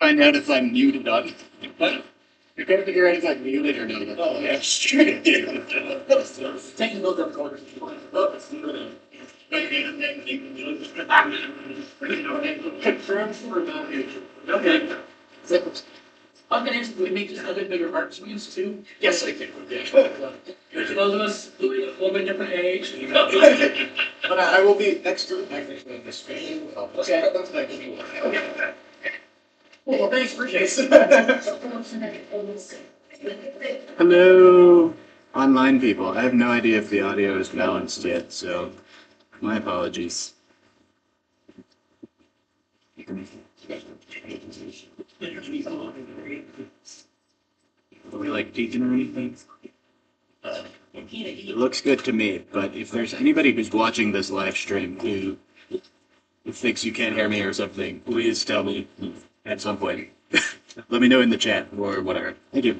Find out if I'm muted on. But you're gonna figure out if I'm muted or not. Oh, yeah, straight. Technical difficulties. Confirmed for okay. So, I'm gonna make just a bit bigger heart views too. Yes, I can. Yeah. For those of us who are a little bit different age. But I will be next to the screen. Okay. Okay. Well, thanks for Jason. Hello, online people. I have no idea if the audio is balanced yet, so my apologies. Are we like peeking or anything? It looks good to me, but if there's anybody who's watching this live stream who thinks you can't hear me or something, please tell me at some point. Let me know in the chat or whatever. Thank you.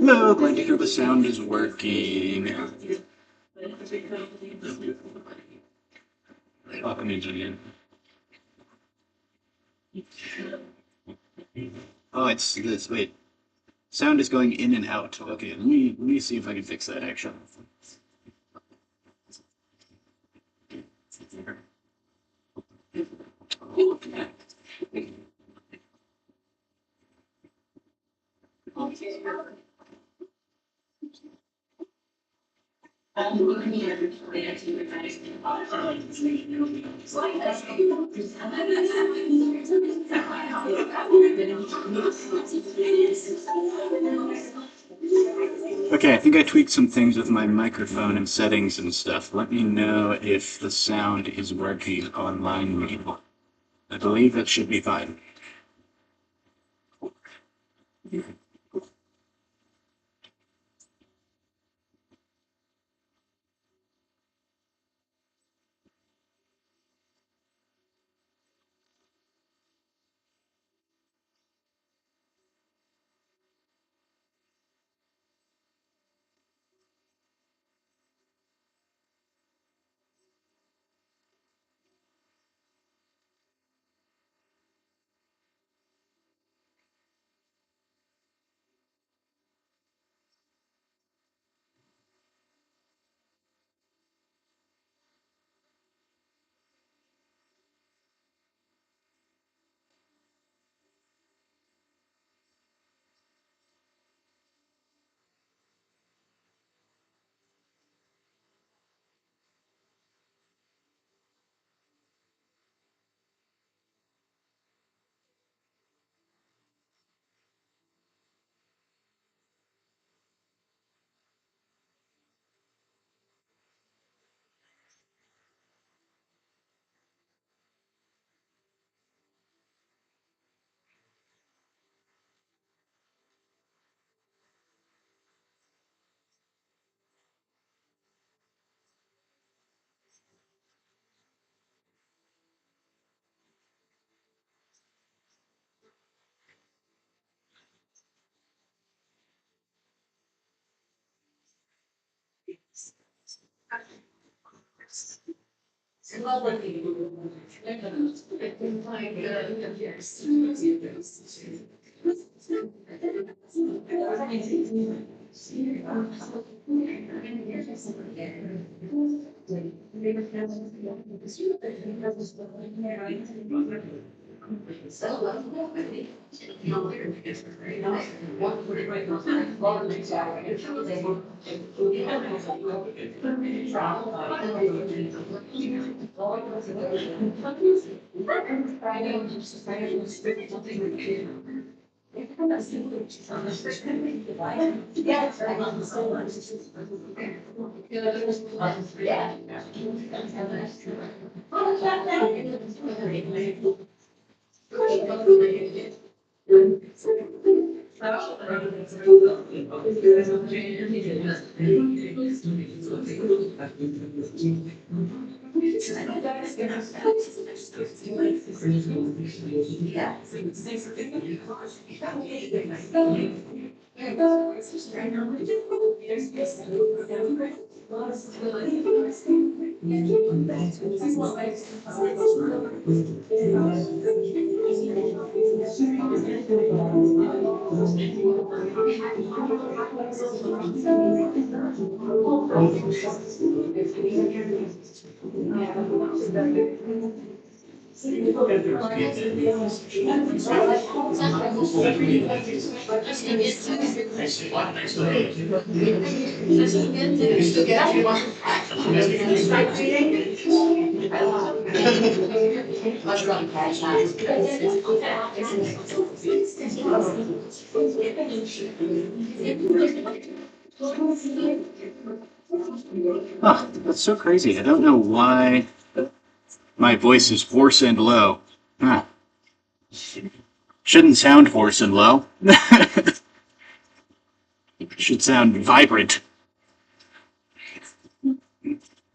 Hello, glad to hear the sound is working. Welcome, engineer. Oh, it's this. Wait, sound is going in and out. Okay, let me see if I can fix that actually. Okay, I think I tweaked some things with my microphone and settings and stuff. Let me know if the sound is working online, people. I believe it should be fine. Oh, that's so crazy. I don't know why my voice is hoarse and low. Huh. Shouldn't sound hoarse and low. Should sound vibrant.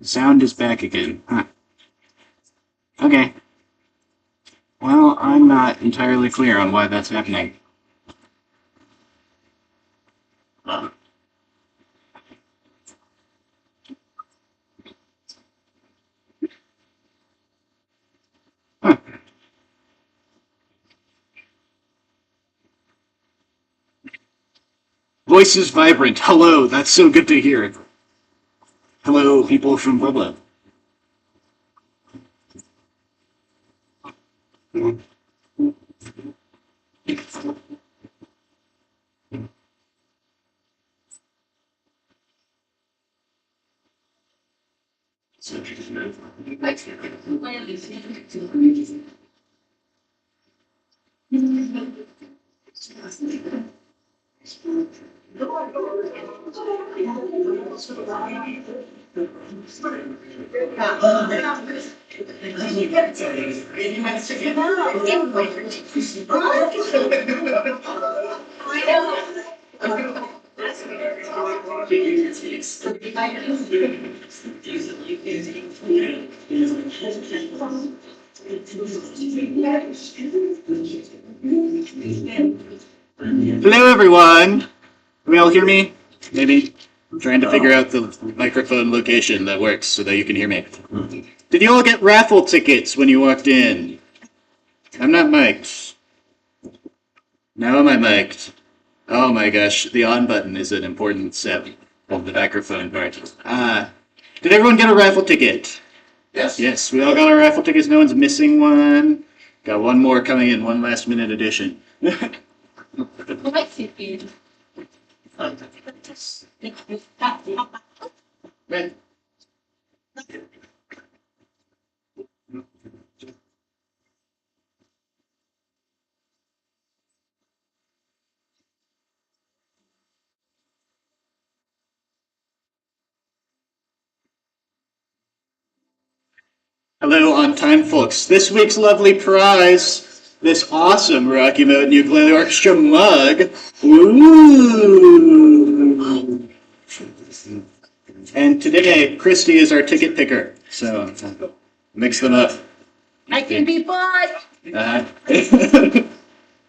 Sound is back again. Huh. Okay. Well, I'm not entirely clear on why that's happening. Huh. Voice is vibrant. Hello, that's so good to hear. Hello, people from Pueblo. Hello, everyone. Can you all hear me? Maybe? I'm trying to figure out the microphone location that works so that you can hear me. Did you all get raffle tickets when you walked in? I'm not mic'd. Now am I mic'd? Oh my gosh, the on button is an important step of the microphone part. Did everyone get a raffle ticket? Yes. Yes, we all got our raffle tickets. No one's missing one. Got one more coming in, one last minute edition. Man. Hello, on-time folks. This week's lovely prize, this awesome Rocky Mountain Ukulele Orchestra mug. Ooh! And today, Christy is our ticket picker, so mix them up. I can be bought. All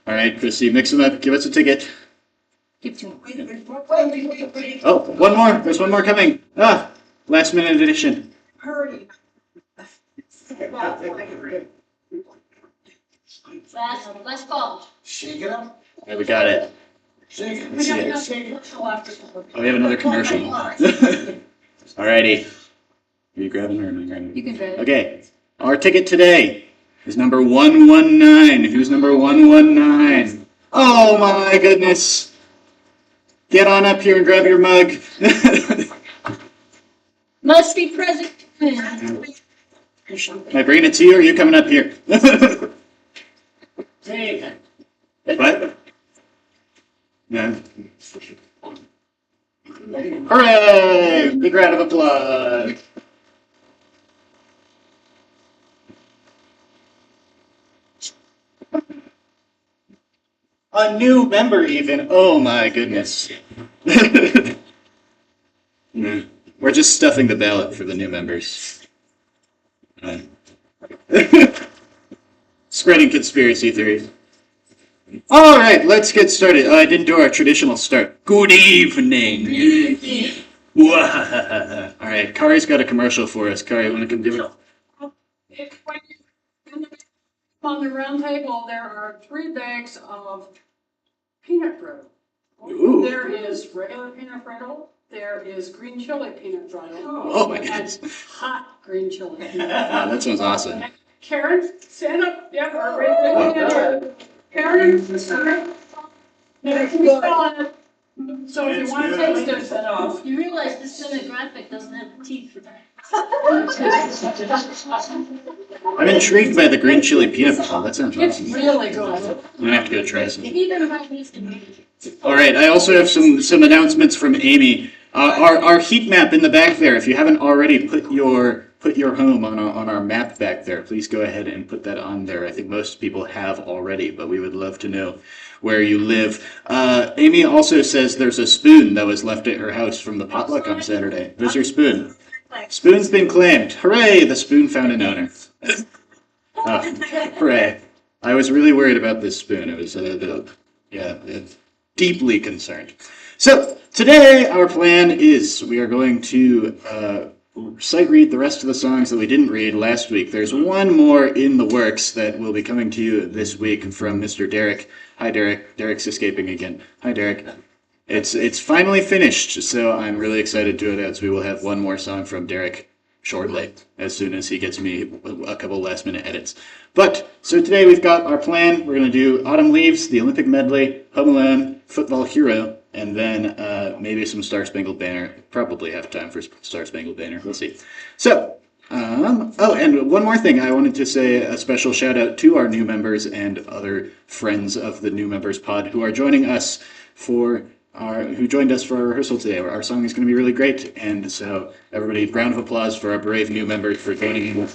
right, Christy, mix them up. Give us a ticket. Give to me. Oh, one more. There's one more coming. Last minute edition. Hurry. Let's go. Shake it up. Okay, we got it. Shake it. Oh, we have another commercial. Alrighty. Are you grabbing or am I grabbing? You can grab it. Okay. Our ticket today is number 119. Who's number 119? Oh my goodness. Get on up here and grab your mug. Must be present. Am I bringing it to you or are you coming up here? Hey. What? No. Hooray! Big round of applause. A new member even. Oh my goodness. We're just stuffing the ballot for the new members. Spreading conspiracy theories. All right, let's get started. I didn't do our traditional start. Good evening. All right, Kari's got a commercial for us. Kari, want to come do it? On the round table, there are 3 bags of peanut brittle. Ooh. There is regular peanut brittle, there is green chili peanut brittle. Oh my and goodness. hot green chili. Wow, that sounds awesome. Karen, stand up. Yep, right there. Karen, stand up. There's good. So if you want to taste it, set off. You realize this demographic doesn't have teeth for that. I'm intrigued by the green chili peanut butter. That sounds It's awesome. really good. I'm gonna have to go try some. Even my niece can make it. All right, I also have some announcements from Amy. Our heat map in the back there. If you haven't already put your home on our map back there, please go ahead and put that on there. I think most people have already, but we would love to know where you live. Amy also says there's a spoon that was left at her house from the potluck on Saturday. There's your spoon. Spoon's been claimed. Hooray! The spoon found an owner. Hooray! I was really worried about this spoon. It was deeply concerned. So today our plan is we are going to sight read the rest of the songs that we didn't read last week. There's one more in the works that will be coming to you this week from Mr. Derek. Hi, Derek. Derek's escaping again. Hi, Derek. It's finally finished, so I'm really excited to announce we will have one more song from Derek shortly, as soon as he gets me a couple last-minute edits. But, so today we've got our plan. We're going to do Autumn Leaves, the Olympic Medley, Home Alone, Football Hero, and then maybe some Star Spangled Banner. Probably have time for Star Spangled Banner. We'll see. So, oh, and one more thing. I wanted to say a special shout out to our new members and other friends of the new members pod who are joining us who joined us for our rehearsal today. Our song is going to be really great, and so everybody, round of applause for our brave new members for joining in.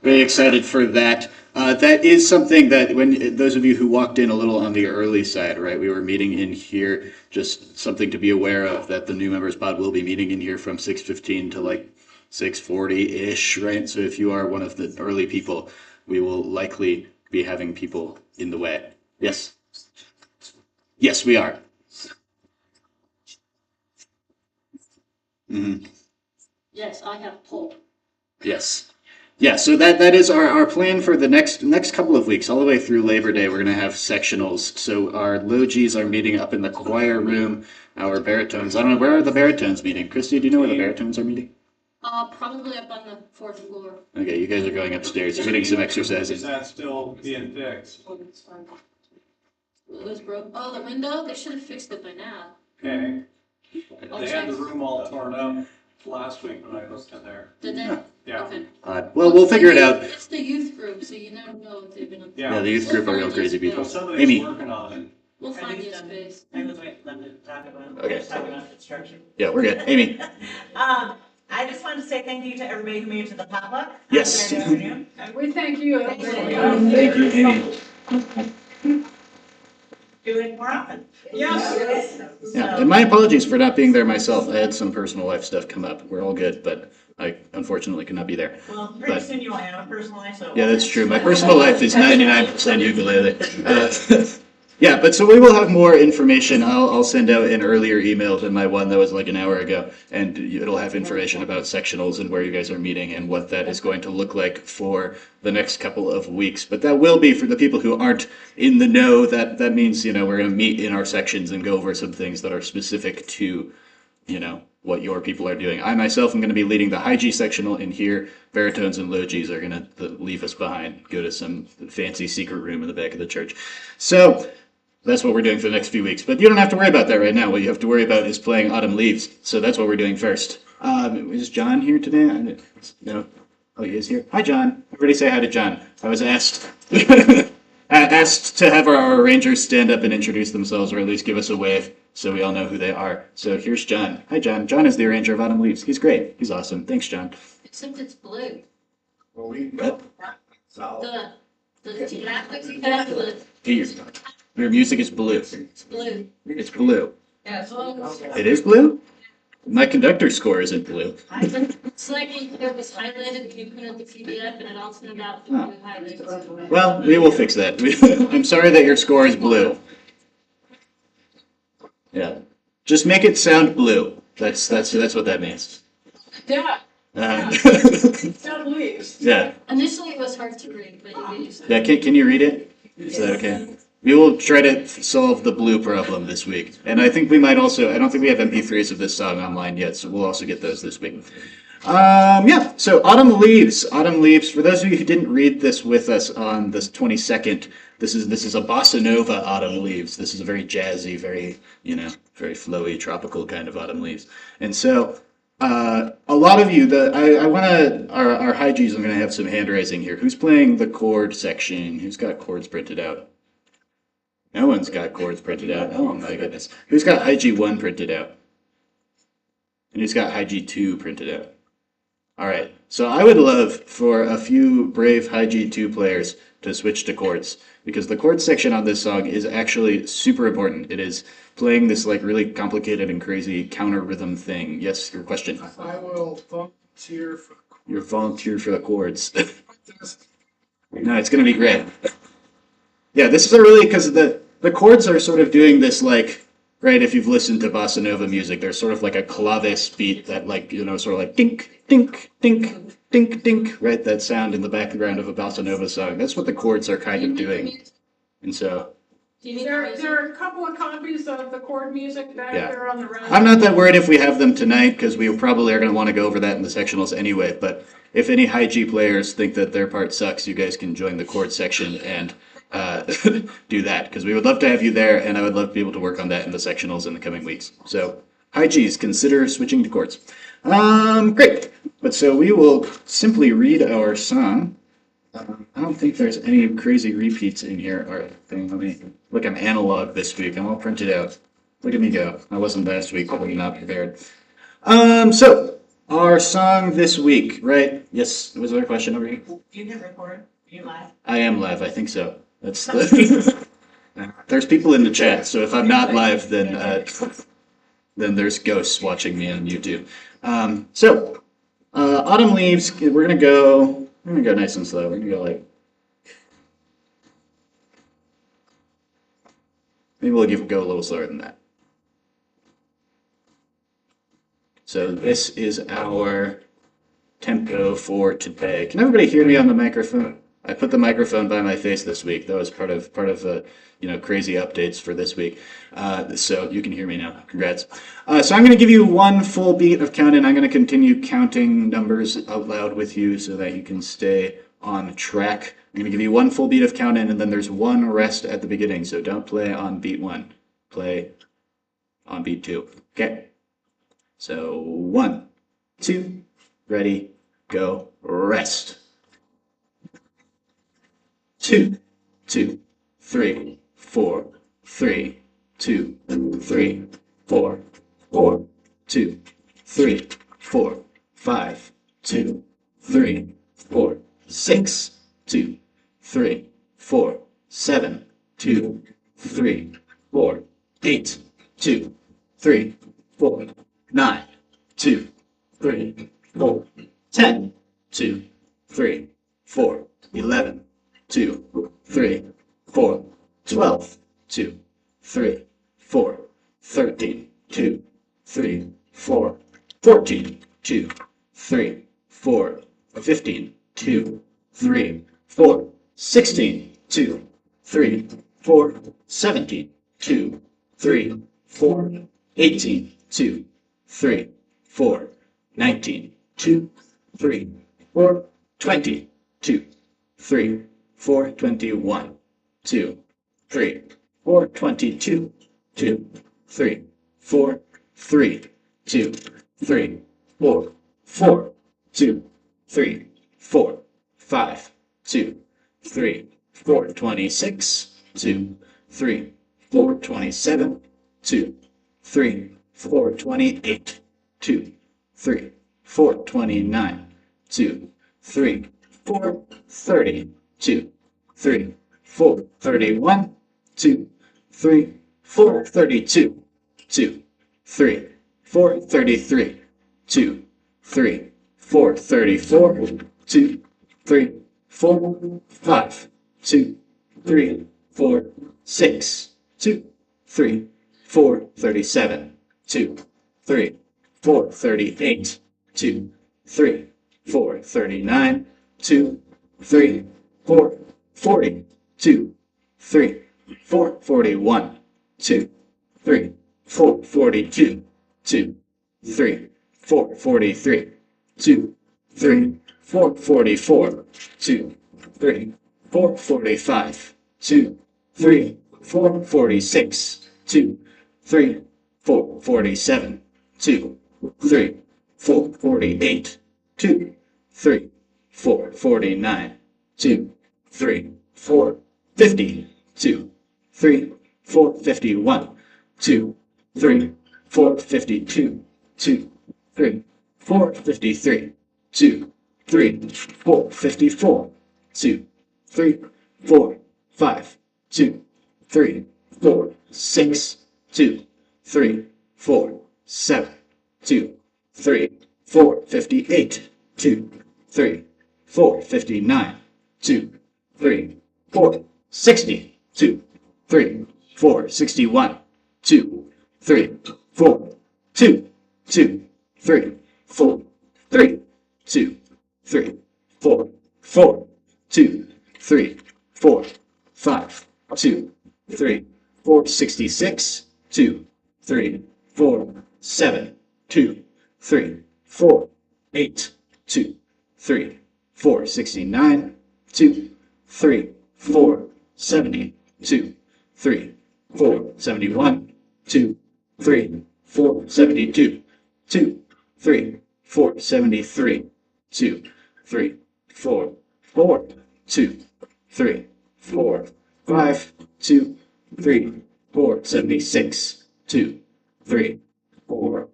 Very excited for that. That is something that when those of you who walked in a little on the early side, right, we were meeting in here, just something to be aware of, that the new members pod will be meeting in here from 6:15 to like 6:40-ish, right? So if you are one of the early people, we will likely be having people in the way. Yes? Yes, we are. Mm-hmm. Yes, I have pulled. Yes. Yeah, so that is our plan for the next couple of weeks, all the way through Labor Day. We're going to have sectionals. So our low Gs are meeting up in the choir room. Our baritones, I don't know, where are the baritones meeting? Christy, do you know where the baritones are meeting? Probably up on the 4th floor. Okay, you guys are going upstairs. You're getting some exercises. Is that still being fixed? It was broke. Oh, the window? They should have fixed it by now. Okay. I'll They had check. the room all torn up last week when I looked in there. Did they? Yeah. Okay. Well, we'll figure it out. It's the youth group, so you never know if they've been up there. Yeah, the youth group are real crazy people. So somebody's Amy. working on it. We'll find you a space. I was waiting for them to talk about, Okay. talk about construction. Yeah, we're good. Amy. I just wanted to say thank you to everybody who made it to the potluck. Yes. Saturday afternoon. And we thank you. Thank you. Thank you, Amy. Do it more often. Yes. Yeah, and my apologies for not being there myself. I had some personal life stuff come up. We're all good, but I unfortunately could not be there. Well, pretty But- soon you will have a personal life, so. Yeah, that's true. My personal life is 99% ukulele. Yeah, but so we will have more information. I'll send out an earlier email than my one that was like an hour ago, and it'll have information about sectionals and where you guys are meeting and what that is going to look like for the next couple of weeks. But that will be for the people who aren't in the know. That means, we're going to meet in our sections and go over some things that are specific to, what your people are doing. I myself am going to be leading the high G sectional in here. Baritones and low Gs are going to leave us behind, go to some fancy secret room in the back of the church. So that's what we're doing for the next few weeks. But you don't have to worry about that right now. What you have to worry about is playing Autumn Leaves. So that's what we're doing first. Is John here today? No. Oh, he is here. Hi, John. Everybody say hi to John. I was asked asked to have our arrangers stand up and introduce themselves, or at least give us a wave so we all know who they are. So here's John. Hi, John. John is the arranger of Autumn Leaves. He's great. He's awesome. Thanks, John. Except it's blue. What? The tablet, Your music is blue. it's blue. It's blue. Yeah, so It is blue? My conductor score isn't blue. It's like it was highlighted when you put out the PDF and it also about the blue highlights. Well, we will fix that. I'm sorry that your score is blue. Yeah. Just make it sound blue. That's what that means. Yeah, Uh, sound leaves. yeah. Initially it was hard to read, but you used it. Yeah. Can you read it? Is that okay? We will try to solve the blue problem this week. And I think we might also, I don't think we have MP3s of this song online yet, so we'll also get those this week. Yeah, so Autumn Leaves. Autumn Leaves, for those of you who didn't read this with us on the 22nd, this is a bossa nova Autumn Leaves. This is a very jazzy, very, very flowy, tropical kind of Autumn Leaves. And so a lot of you, I want to, our high Gs, I'm going to have some hand raising here. Who's playing the chord section? Who's got chords printed out? No one's got chords printed out. Oh my goodness. Who's got high G1 printed out? And who's got high G2 printed out? All right. So I would love for a few brave high G2 players to switch to chords, because the chord section on this song is actually super important. It is playing this like really complicated and crazy counter rhythm thing. Yes, your question. I will volunteer for You're volunteer for the chords. No, it's going to be great. Yeah, this is a really, because the chords are sort of doing this like, right, if you've listened to bossa nova music, there's sort of like a claves beat that like, sort of like dink, dink, dink, dink, dink, right? That sound in the background of a bossa nova song. That's what the chords are kind of doing. And so, Do you need the There music? are a couple of copies of the chord music back Yeah. there on the round. I'm not that worried if we have them tonight, because we probably are going to want to go over that in the sectionals anyway, but if any high G players think that their part sucks, you guys can join the chord section and do that, because we would love to have you there, and I would love to be able to work on that in the sectionals in the coming weeks. So, high Gs, consider switching to chords. Great. But so we will simply read our song. I don't think there's any crazy repeats in here. All right, let me look. I'm analog this week. I'm all printed out. Look at me go. I wasn't last week. I was not prepared. So our song this week, right? Yes. Was there a question over here? You hit record, you live. I am live. I think so. That's the. There's people in the chat, so if I'm not live, then there's ghosts watching me on YouTube. Autumn Leaves. We're gonna go nice and slow. We're gonna go like. Maybe we'll go a little slower than that. So this is our tempo for today. Can everybody hear me on the microphone? I put the microphone by my face this week. That was part of crazy updates for this week. So you can hear me now. Congrats. So I'm going to give you one full beat of counting. I'm going to continue counting numbers out loud with you so that you can stay on track. I'm going to give you one full beat of counting, and then there's one rest at the beginning. So don't play on beat 1. Play on beat 2. Okay. So 1, 2, ready, go, rest. 2, 2, 3, 4, 3, 2, 3, 4, 4, 2, 3, 4, 5, 2, 3, 4, 6, 2, 3, 4, 7, 2, 3, 4, 8, 2, 3, 4, 9, 2, 3, 4, 10, 2, 3, 4, 11, 2, 3, 4, 12, 2, 3, 4, 13, 2, 3, 4, 14, 2, 3, 4, 15, 2, 3, 4, 16, 2, 3, 4, 17, 2, 3, 4, 18, 2, 3, 4, 19, 2, 3, 4, 20, 2, 3, 4, 21, 2, 3, 4, 22, 2, 3, 4, 3, 2, 3, 4, 4, 2, 3, 4, 5, 2, 3, 4, 26, 2, 3, 4, 27, 2, 3, 4, 28, 2, 3, 4, 29, 2, 3, 4, 30, 2, 3, 4, 31, 2, 3, 4, 32, 2, 3, 4, 33, 2, 3, 4, 34, 2, 3, 4, 5, 2, 3, 4, 6, 2, 3, 4, 37, 2, 3, 4, 38, 2, 3, 4, 39, 2, 3, 4, 40, 2, 3, 4, 41, 2, 3, 4, 42, 2, 3, 4, 43, 2, 3, 4, 44, 2, 3, 4, 45, 2, 3, 4, 46, 2, 3, 4, 47, 2, 3, 4, 48, 2, 3, 4, 49, 2, 3, 4, 50, 2, 3, 4, 51, 2, 3, 4, 52, 2, 3, 4, 53, 2, 3, 4, 54, 2, 3, 4, 5, 2, 3, 4, 6, 2, 3, 4, 7, 2, 3, 4, 58, 2, 3, 4, 59, 2, 3, 4, 60, 2, 3, 4, 61, 2, 3, 4, 2, 2, 3, 4, 3, 2, 3, 4, 4, 2, 3, 4, 5, 2, 3, 4, 66, 2, 3, 4, 7, 2, 3, 4, 8, 2, 3, 4, 69, 2, 3, 4, 70, 2, 3, 4, 71, 2, 3, 4, 72, 2, 3, 4, 73, 2, 3, 4, 4, 2, 3, 4, 5, 2, 3, 4, 76, 2, 3, 4.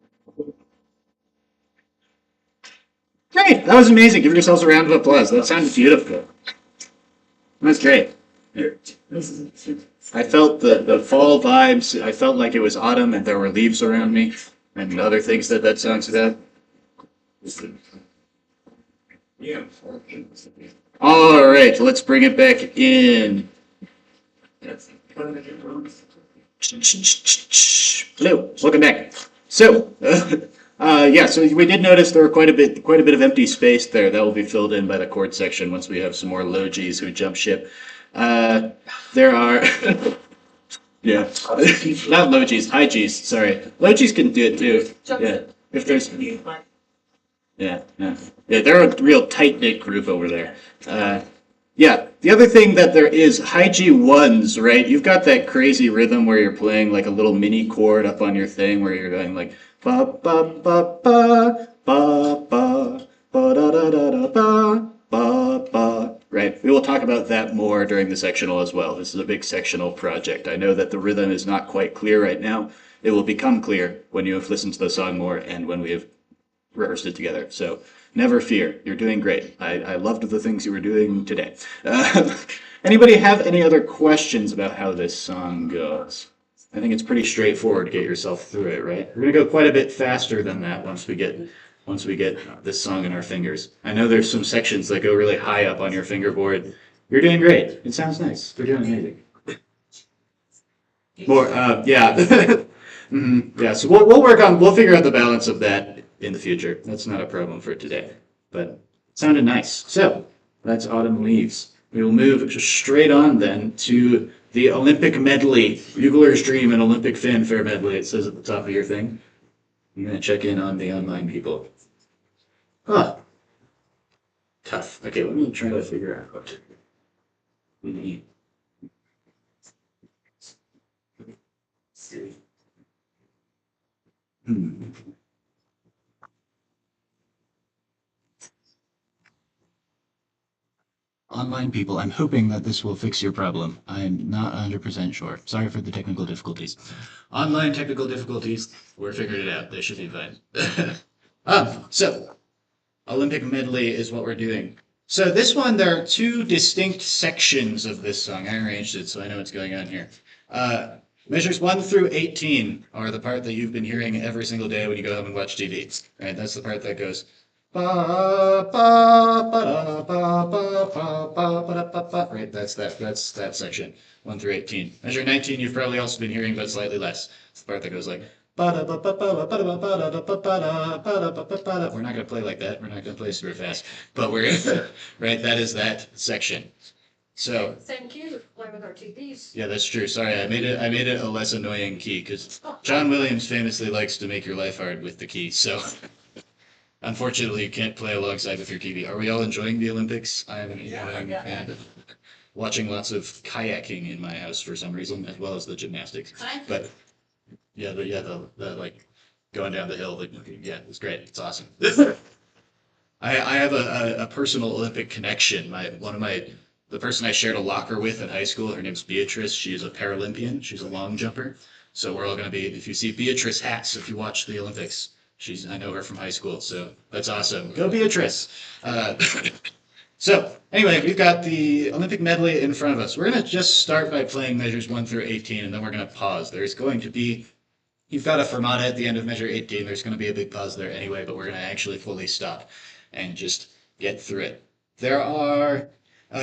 Great! That was amazing. Give yourselves a round of applause. That sounded beautiful. That was great. I felt the fall vibes. I felt like it was autumn and there were leaves around me and other things that song's about. All right, let's bring it back in. Hello, welcome back. So, yeah, so we did notice there were quite a bit of empty space there. That will be filled in by the chord section once we have some more low Gs who jump ship. There are, yeah, not low Gs, high Gs. Sorry, low Gs can do it too. Yeah, if there's, yeah, they're a real tight knit group over there. Yeah, the other thing that there is high G1s, right? You've got that crazy rhythm where you're playing like a little mini chord up on your thing where you're going like ba ba ba ba ba ba ba da da da da ba ba ba. Right. We will talk about that more during the sectional as well. This is a big sectional project. I know that the rhythm is not quite clear right now. It will become clear when you have listened to the song more and when we have rehearsed it together. So never fear. You're doing great. I loved the things you were doing today. Anybody have any other questions about how this song goes? I think it's pretty straightforward to get yourself through it, right? We're gonna go quite a bit faster than that once we get this song in our fingers. I know there's some sections that go really high up on your fingerboard. You're doing great. It sounds nice. You're doing amazing. More, yeah. Yeah, so we'll figure out the balance of that in the future. That's not a problem for today, but it sounded nice. So that's Autumn Leaves. We will move straight on then to the Olympic medley, Bugler's Dream and Olympic Fanfare medley. It says at the top of your thing. I'm gonna check in on the online people. Huh. Tough. Okay, let me try to figure out what we need. Online people, I'm hoping that this will fix your problem. I'm not 100% sure. Sorry for the technical difficulties. Online technical difficulties, we're figuring it out. They should be fine. So, Olympic medley is what we're doing. So this one, there are two distinct sections of this song. I arranged it so I know what's going on here. Measures 1 through 18 are the part that you've been hearing every single day when you go home and watch TV. Right? That's the part that goes ba ba ba ba ba ba ba ba ba ba. Right? That's that section. 1 through 18. Measure 19 you've probably also been hearing, but slightly less. It's the part that goes like we're not going to play like that. We're not going to play super fast. But we're right. That is that section. So Same key with play with our TVs. yeah, that's true. Sorry, I made it a less annoying key because John Williams famously likes to make your life hard with the key. So unfortunately, you can't play alongside with your TV. Are we all enjoying the Olympics? I'm enjoying and watching lots of kayaking in my house for some reason, as well as the gymnastics. But yeah, the like going down the hill. Yeah, it's great. It's awesome. I have a personal Olympic connection. The person I shared a locker with in high school, her name's Beatrice. She's a Paralympian. She's a long jumper. So we're all going to be, if you see Beatrice hats, if you watch the Olympics, I know her from high school. So that's awesome. Go Beatrice. So anyway, we've got the Olympic medley in front of us. We're going to just start by playing measures 1 through 18, and then we're going to pause. There's going to be, you've got a fermata at the end of measure 18. There's going to be a big pause there anyway, but we're going to actually fully stop and just get through it. There are,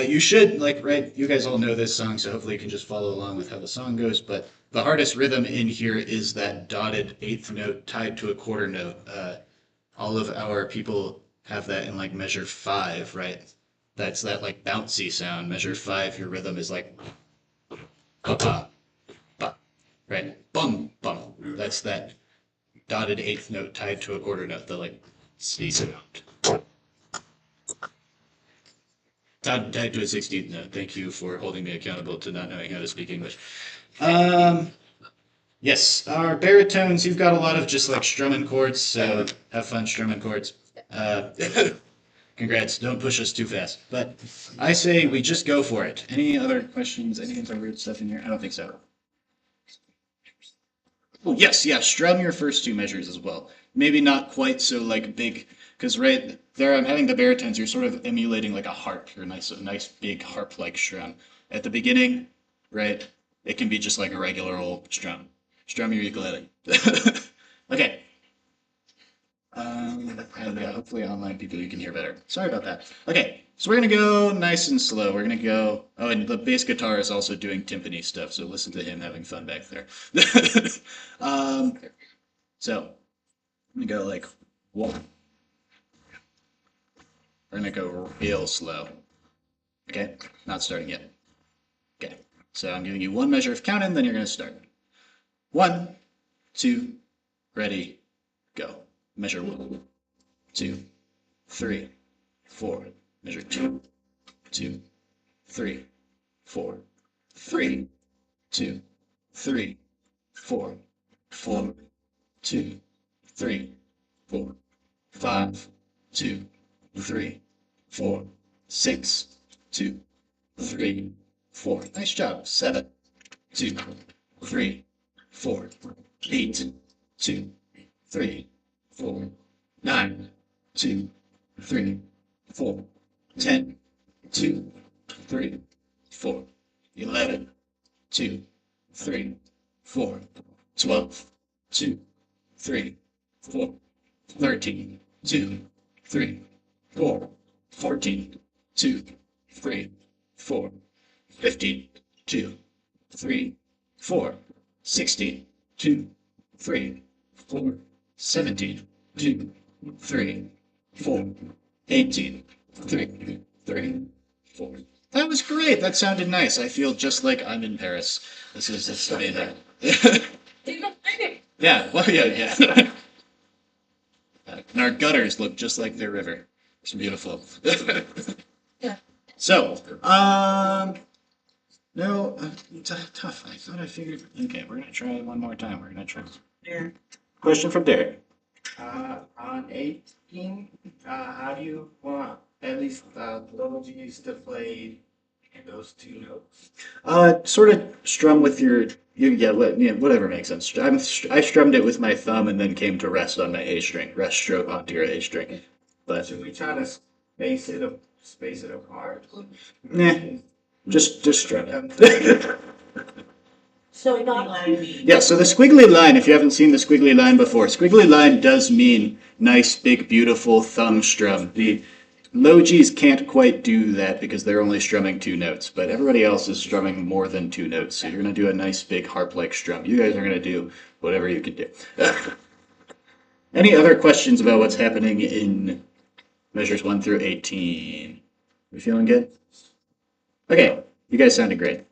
you should, right, you guys all know this song, so hopefully you can just follow along with how the song goes, but the hardest rhythm in here is that dotted eighth note tied to a quarter note. All of our people have that in like measure 5, right? That's that like bouncy sound. Measure 5, your rhythm is like ba ba, right? Bum bum. That's that dotted eighth note tied to a quarter note, the like C sound. Tied to a 16th note. Thank you for holding me accountable to not knowing how to speak English. Yes, our baritones, you've got a lot of just like strumming chords, so have fun strumming chords. Congrats, don't push us too fast. But I say we just go for it. Any other questions? Any other weird stuff in here? I don't think so. Oh, yes, strum your first 2 measures as well. Maybe not quite so like big, because right there I'm having the baritones, you're sort of emulating like a harp, or a nice big harp-like strum. At the beginning, right, it can be just like a regular old strum. Strum your ukulele. Okay. And yeah, hopefully online people you can hear better. Sorry about that. Okay, so we're gonna go nice and slow. We're gonna go, oh, and the bass guitar is also doing timpani stuff, so listen to him having fun back there. So I'm gonna go like 1. We're gonna go real slow. Okay, not starting yet. Okay, so I'm giving you 1 measure of counting, then you're gonna start. 1, 2, ready, go. Measure 1, 2, 3, 4. Measure 2, 2, 3, 4, 3, 2, 3, 4, 4, 2, 3, 4, 5, 2, 3, 4, 6, 2, 3, 4. Nice job. 7, 2, 3, 4, 8, 2, 3, 4, 9, 2, 3, 4, 10, 2, 3, 4, 11, 2, 3, 4, 12, 2, 3, 4, 13, 2, 3, 4, 14, 2, 3, 4, 15, 2, 3, 4, 16, 2, 3, 4, 17, 2, 3, 4, 18, 3, 3, 4. That was great. That sounded nice. I feel just like I'm in Paris. It's amazing. Yeah, well, yeah. And our gutters look just like their river. It's beautiful. So, no, tough. I thought I figured. Okay, we're gonna try one more time. We're gonna try. Question from Derek. On 18, how do you want at least little G's to play those 2 notes? Sort of strum with your. Whatever makes sense. I strummed it with my thumb and then came to rest on my A string. Rest stroke onto your A string. But Should we try to space it apart? nah, just strum it. So not. Yeah, so the squiggly line, if you haven't seen the squiggly line before, squiggly line does mean nice, big, beautiful thumb strum. The low Gs can't quite do that because they're only strumming 2 notes, but everybody else is strumming more than 2 notes. So you're going to do a nice, big harp-like strum. You guys are going to do whatever you can do. Any other questions about what's happening in measures 1 through 18? We feeling good? Okay, you guys sounded great.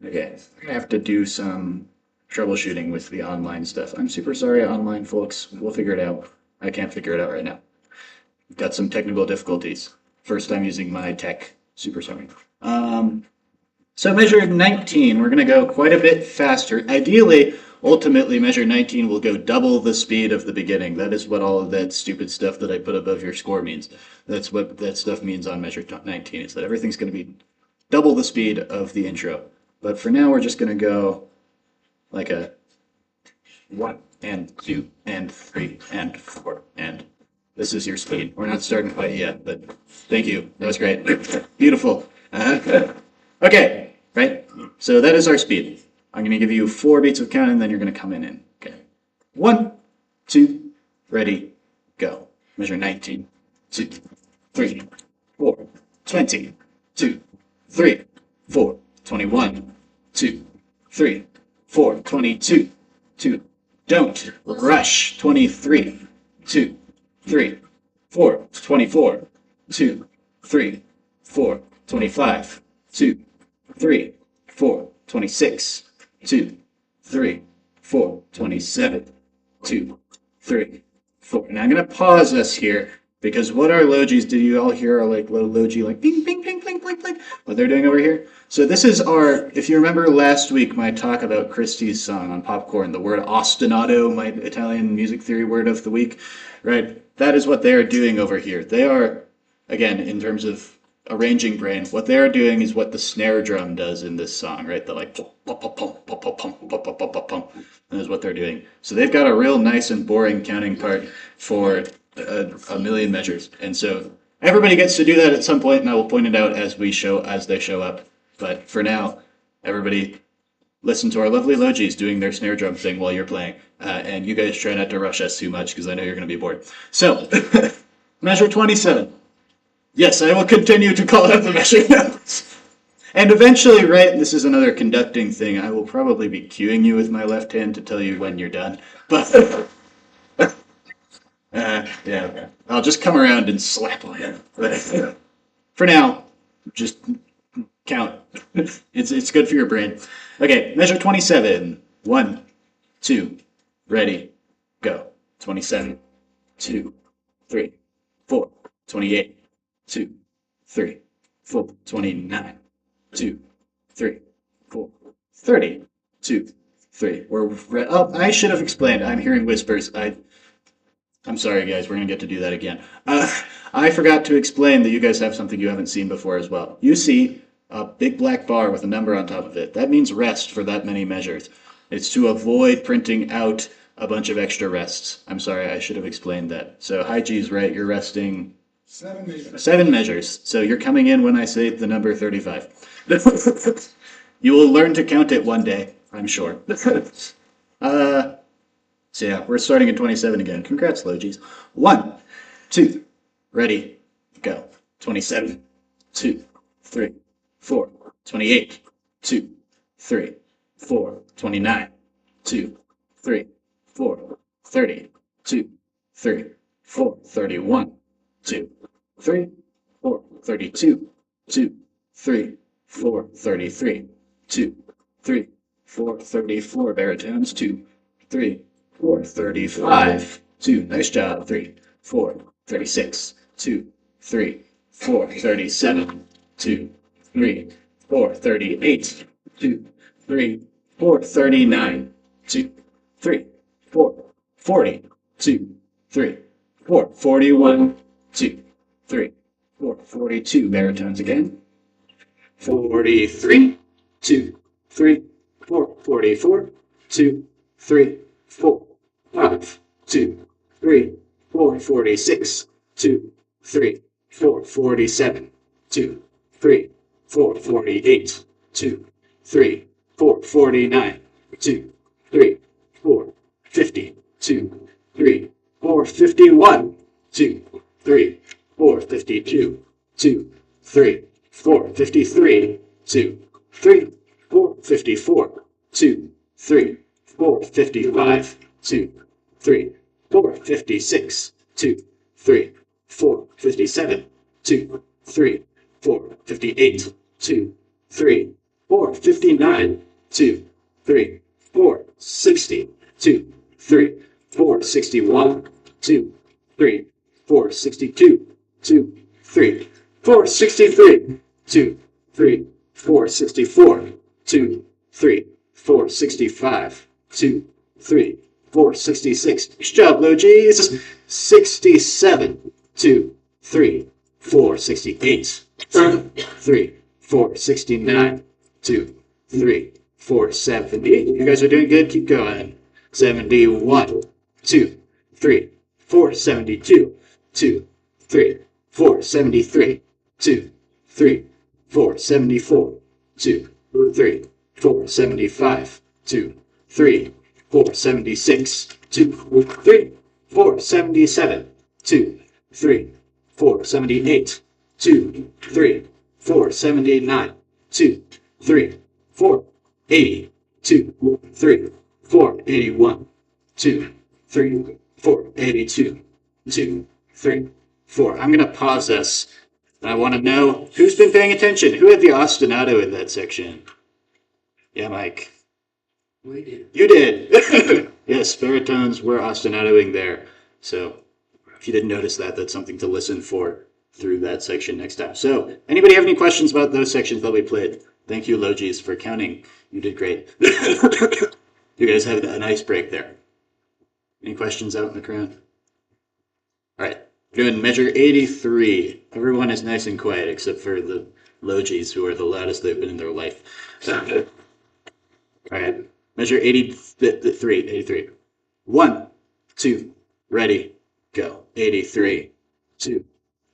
Okay, I'm gonna have to do some troubleshooting with the online stuff. I'm super sorry, online folks. We'll figure it out. I can't figure it out right now. Got some technical difficulties. First time using my tech. Super sorry. So measure 19, we're gonna go quite a bit faster. Ideally, ultimately, measure 19 will go double the speed of the beginning. That is what all of that stupid stuff that I put above your score means. That's what that stuff means on measure 19, is that everything's gonna be double the speed of the intro. But for now, we're just going to go like a 1 and 2 and 3 and 4. And this is your speed. We're not starting quite yet, but thank you. That was great. Beautiful. Okay, right? So that is our speed. I'm going to give you 4 beats of counting, then you're going to come in. Okay. 1, 2, ready, go. Measure 19, 2, 3, 4, 20, 2, 3, 4, 21, 2, 3, 4, 22, 2, don't rush, 23, 2, 3, 4, 24, 2, 3, 4, 25, 2, 3, 4, 26, 2, 3, 4, 27, 2, 3, 4. Now I'm going to pause us here because what our logis, did you all hear our like low logi, like bing, bing, bing, bing, bing, bing, what they're doing over here? So this is our, if you remember last week, my talk about Christie's song on Popcorn, the word ostinato, my Italian music theory word of the week, right? That is what they are doing over here. They are, again, in terms of arranging brain, what they are doing is what the snare drum does in this song, right? The like, that is what they're doing. So they've got a real nice and boring counting part for a million measures. And so everybody gets to do that at some point, and I will point it out as they show up. But for now, everybody listen to our lovely logis doing their snare drum thing while you're playing. And you guys try not to rush us too much because I know you're going to be bored. So, measure 27. Yes, I will continue to call out the measure notes. And eventually, right, this is another conducting thing, I will probably be cueing you with my left hand to tell you when you're done. But, yeah, I'll just come around and slap on you. But, for now, just count. It's good for your brain. Okay, measure 27. 1, 2, ready, go. 27, 2, 3, 4, 28, 2, 3, 4, 29, 2, 3, 4, 30, 2, 3. Oh, I should have explained. I'm hearing whispers. I'm sorry, guys. We're going to get to do that again. I forgot to explain that you guys have something you haven't seen before as well. You see a big black bar with a number on top of it. That means rest for that many measures. It's to avoid printing out a bunch of extra rests. I'm sorry, I should have explained that. So high G's, right? You're resting 7 measures. 7 measures. So you're coming in when I say the number 35. You will learn to count it one day, I'm sure. So yeah, we're starting at 27 again. Congrats, Logis. 1, 2, ready, go. 27, 2, 3, 4, 28, 2, 3, 4, 29, 2, 3, 4, 30, 2, 3, 4, 31, 2, 3, 4, 32, 2, 3, 4, 33, 2, 3, 4, 34, baritones, 2, 3, 4, 35, 2, nice job, 3, 4, 36, 2, 3, 4, 37, 2, 3, 4, 38, 2, 3, 4, 39, 2, 3, 4, 40, 2, 3, 4, 41, 2, 3, 4, 42, baritones again, 43, 2, 3, 4, 44, 2, 3, 4, 5, 2, 3, 4, 46, 2, 3, 4, 47, 2, 3, 448, 2, 3, 449, 2, 3, 4, 50, 2, 3, 451, 2, 3, 452, 2, 3, 453, 2, 3, 454, 2, 3, 455, 2, 3, 456, 2, 3, 457, 2, 3, 458, 2, 3, 459, 2, 3, 460, 2, 3, 461, 2, 3, 462, 2, 3, 463, 2, 3, 464, 2, 3, 465, 2, 3, 466. Nice job, Low G's. 67, 2, 3, 468, 3, 469, 2, 3, 470. You guys are doing good. Keep going. 71, 2, 3, 472, 2, 3, 473, 2, 3, 474, 2, 3, 475, 2, 3, 476, 2, 3, 477, 2, 3, 478, 2, 3, 479, 2, 3, 480, 2, 3, 481, 2, 3, 482, 2, 3, 4. I'm going to pause this. I want to know who's been paying attention. Who had the ostinato in that section? Yeah, Mike. We did. You did. Yes, baritones were ostinatoing there. So if you didn't notice that, that's something to listen for through that section next time. So anybody have any questions about those sections that we played? Thank you, Logis, for counting. You did great. You guys had a nice break there. Any questions out in the crowd? All right. Good. Measure 83. Everyone is nice and quiet except for the Logis, who are the loudest they've been in their life. All right. Measure 83. 1, 2, ready, go. 83. 2,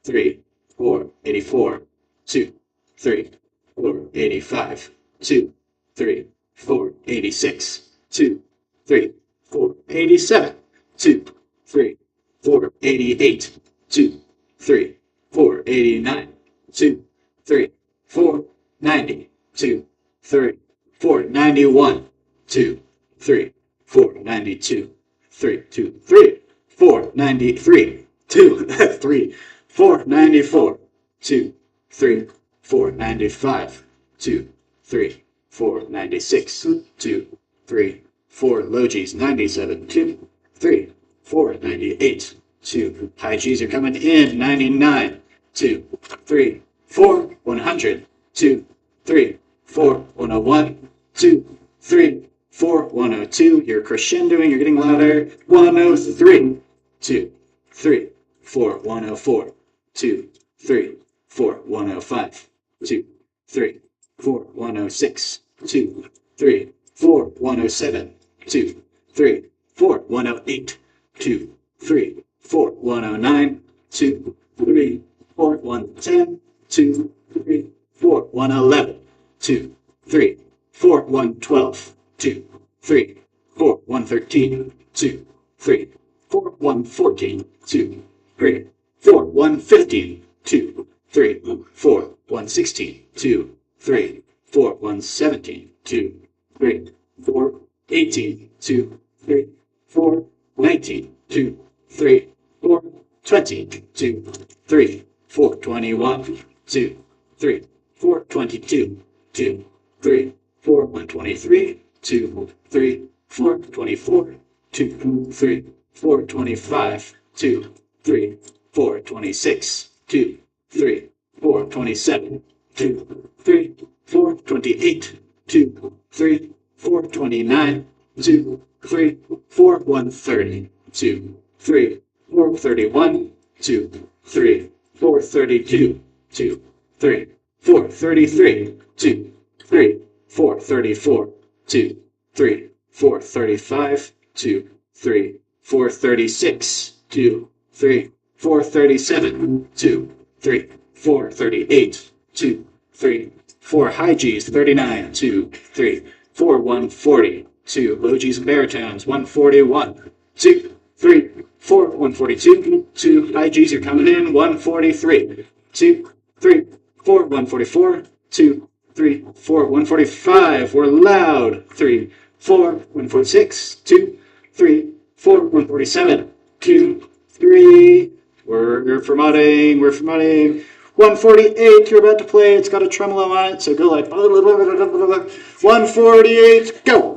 3, 4, 84. 2, 3, 4, 85. 2, 3, 4, 86. 2, 3, 4, 87. 2, 3, 4, 88. 2, 3, 4, 89. 2, 3, 4, 90. 2, 3, 4, 91. 2, 3, 4, 92. 3, 2, 3, 4, 93. 2, 3, 4, 94. 2, 3, 4, 95. 2, 3, 4, 96. 2, 3, 4, low G's, 97. 2, 3, 4, 98. 2, high G's are coming in, 99. 2, 3, 4, 100. 2, 3, 4, 101. 2, 3, 4, 102. You're crescendoing, you're getting louder. 103. 2, 3, 4, 104. 2, 3, 4, 105. 2, 3, 4, 106. 2, 3, 4, 107. 2, 3, 4, 108. 2, 3, 4, 109. 2, 3, 4, 110. 2, 3, 4, 111. 2, 3, 4, 112. 2, 3, 4, 113. 2, 3, 4, 114. 2, 3, 4, 115. 2, 3, 4, 116. 2, 3, 4, 117. 2, 3, 4, 18. 2, 3, 4, 19. 2, 3, 4, 20. 2, 3, 4, 21. 2, 3, 4, 22. 2, 3, 4, 123. 2, 3, 4, 24. 2, 3, 4, 25. 2, 3, 4, 26. 2, 3, 4, 27. 2, 3, 4, 28. 2, 3, 4, 29. 2, 3, 4, 130. 2, 3, 4, 31. 2, 3, 4, 32. 2, 3, 4, 33. 2, 3, 4, 34. 2, 3, 4, 35. 2, 3, 4, 36. 2, 3, 4, 37. 2, 3, 4, 38. 2, 3, 4 high Gs, 39, 2, 3, 4, 140, 2 low Gs and baritones, 141, 2, 3, 4, 142, 2 high Gs are coming in, 143, 2, 3, 4, 144, 2, 3, 4, 145, we're loud, 3, 4, 146, 2, 3, 4, 147, 2, 3, we're promoting, 148, you're about to play, it's got a tremolo on it, so go like, 148, go!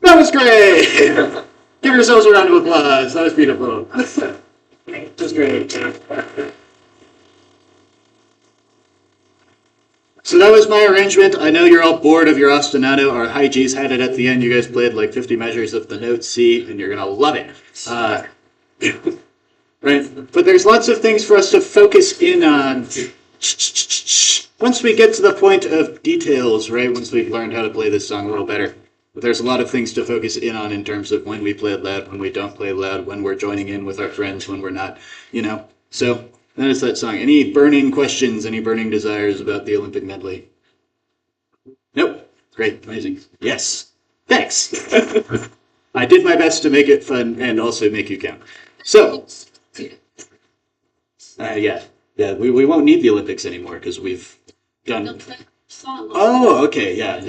That was great! Give yourselves a round of applause, that was beautiful. That was great. So that was my arrangement. I know you're all bored of your ostinato. Our high G's had it at the end. You guys played like 50 measures of the note C, and you're going to love it. Right? But there's lots of things for us to focus in on. Once we get to the point of details, right? Once we've learned how to play this song a little better. But there's a lot of things to focus in on in terms of when we play it loud, when we don't play it loud, when we're joining in with our friends, when we're not, you know. So that is that song. Any burning questions, any burning desires about the Olympic medley? Nope. Great. Amazing. Yes. Thanks. I did my best to make it fun and also make you count. So, yeah, we won't need the Olympics anymore because we've done. Oh, okay, yeah.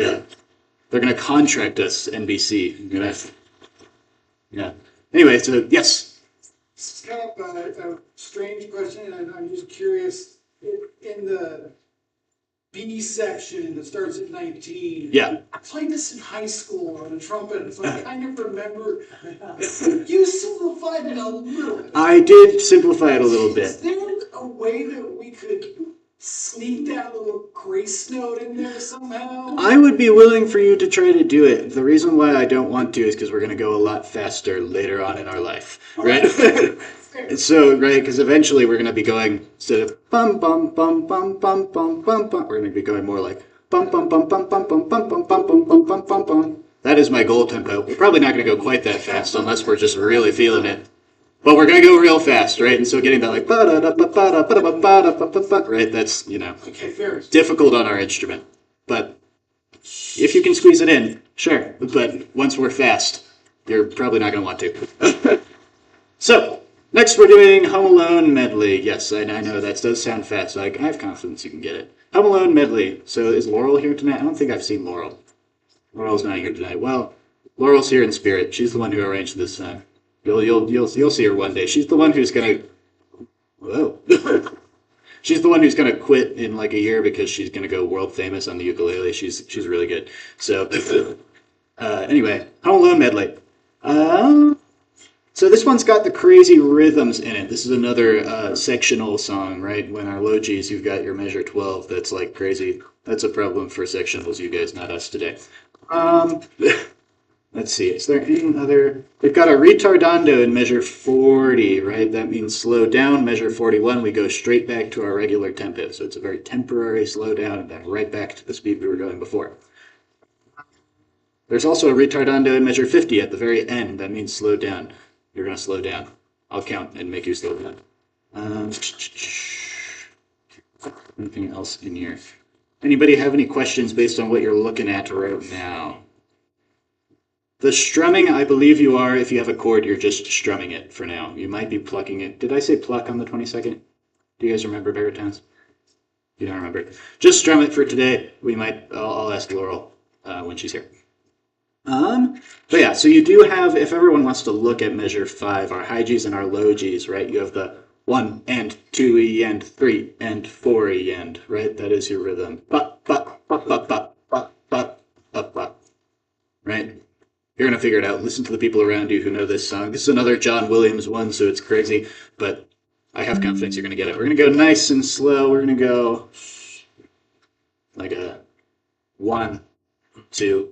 They're gonna contract us, NBC. Yeah. Anyway, so yes. It's kind of a strange question, and I'm just curious. In the B section that starts at 19. Yeah. I played this in high school on a trumpet, so I kind of remember you simplified it a little bit. I did simplify it a little bit. Is there a way that we could sneak that little grace note in there somehow? I would be willing for you to try to do it. The reason why I don't want to is because we're going to go a lot faster later on in our life, right? So, right, because eventually we're going to be going, instead of bum bum bum bum bum bum bum bum, we're going to be going more like bum bum bum bum bum bum bum bum bum bum bum bum bum bum. That is my goal tempo. We're probably not going to go quite that fast unless we're just really feeling it. But we're going to go real fast, right? And so getting that like right, that's, you know, difficult on our instrument. But if you can squeeze it in, sure. But once we're fast, you're probably not going to want to. So, next we're doing Home Alone Medley. Yes, I know that does sound fast, so I have confidence you can get it. Home Alone Medley. So is Laurel here tonight? I don't think I've seen Laurel. Laurel's not here tonight. Well, Laurel's here in spirit. She's the one who arranged this song. You'll see her one day. She's the one who's gonna. Whoa. She's the one who's gonna quit in like a year because she's gonna go world famous on the ukulele. She's really good. So anyway, Home Alone Medley. So this one's got the crazy rhythms in it. This is another sectional song, right? When our low Gs, you've got your measure 12. That's like crazy. That's a problem for sectionals, you guys, not us today. Let's see, is there any other? We've got a retardando in measure 40, right? That means slow down. Measure 41, we go straight back to our regular tempo. So it's a very temporary slowdown and then right back to the speed we were going before. There's also a retardando in measure 50 at the very end. That means slow down. You're going to slow down. I'll count and make you slow down. Anything else in here? Anybody have any questions based on what you're looking at right now? The strumming, I believe you are. If you have a chord, you're just strumming it for now. You might be plucking it. Did I say pluck on the 22nd? Do you guys remember baritones? You don't remember. Just strum it for today. I'll ask Laurel when she's here. But yeah, so you do have, if everyone wants to look at measure 5, our high Gs and our low Gs, right? You have the 1 and 2 E and 3 and 4 E and, right? That is your rhythm. Ba, ba, ba, ba, ba, ba, ba, ba, ba. Right? You're going to figure it out. Listen to the people around you who know this song. This is another John Williams one, so it's crazy, but I have confidence you're going to get it. We're going to go nice and slow. We're going to go like a 1, 2,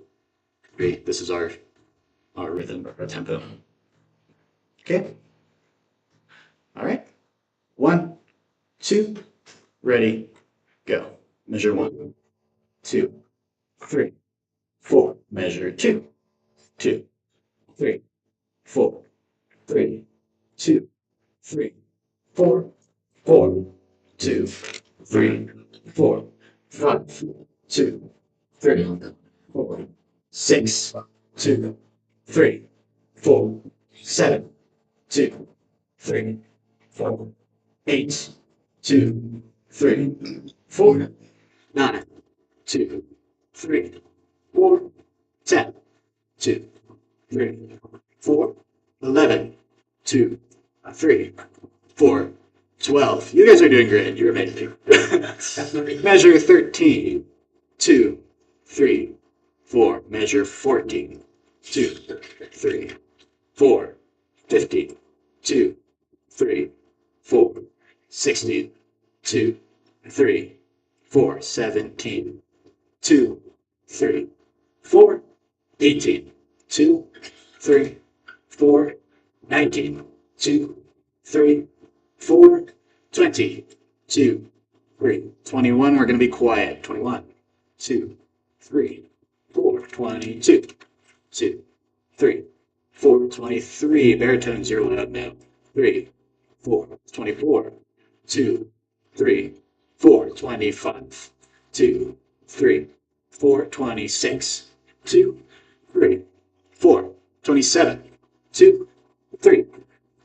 3. This is our rhythm, our tempo. Okay? All right. 1, 2, ready, go. Measure 1, 2, 3, 4. Measure 2, 2, 3, 4, 3, 2, 3, 4, 4, 2, 3, 4, 5, 2, 3, 4, 6, 2, 3, 4, 7, 2, 3, 4, 8, 2, 3, 4, 9, 2, 3, 4, 10, 2, 3, 4, 11, 2, 3, 4, 12. You guys are doing great. You're amazing. Measure 13, 2, 3, 4. Measure 14, 2, 3, 4, 15, 2, 3, 4, 16, 2, 3, 4, 17, 2, 3, 4, 18, 2, 3, 4, 19, 2, 3, 4, 20, 2, 3, 21. We're going to be quiet. 21, 2, 3, 4, 22, 2, 3, 4, 23. Baritones, you're loud now. 3, 4, 24, 2, 3, 4, 25, 2, 3, 4, 26, 2, 3, 4, 27, 2, 3,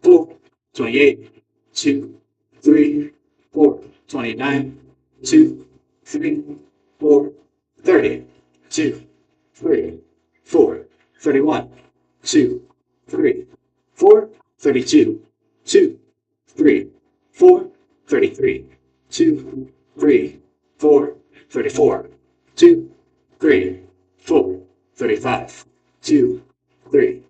4, 28, 2, 3, 4, 29, 2, 3, 4, 30, 2, 3, 4, 31, 2, 3, 4, 32, 2, 3, 4, 33, 2, 3, 4, 34, 2, 3, 4, 35, 2, 3,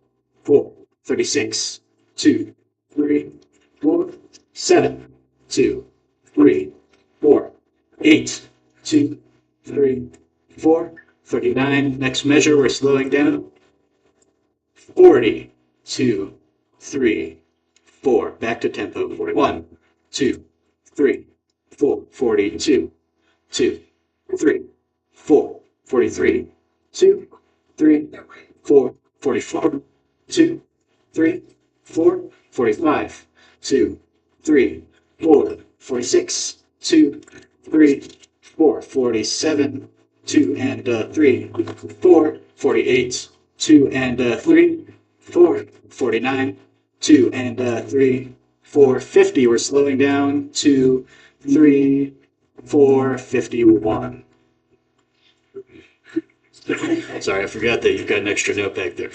4, 36, 2, 3, 4, 7, 2, 3, 4, 8, 2, 3, 4, 39. Next measure, we're slowing down. 40, 2, 3, 4. Back to tempo. 41, 2, 3, 4, 42, 2, 3, 4, 43, 2, 3, 4, 44, 2, 3, 4, 45, 2, 3, 4, 46, 2, 3, 4, 47, 2 and 3, 4, 48, 2 and 3, 4, 49, 2 and 3, 4, 50. We're slowing down. 2, 3, 4, 51. Sorry, I forgot that you've got an extra note back there.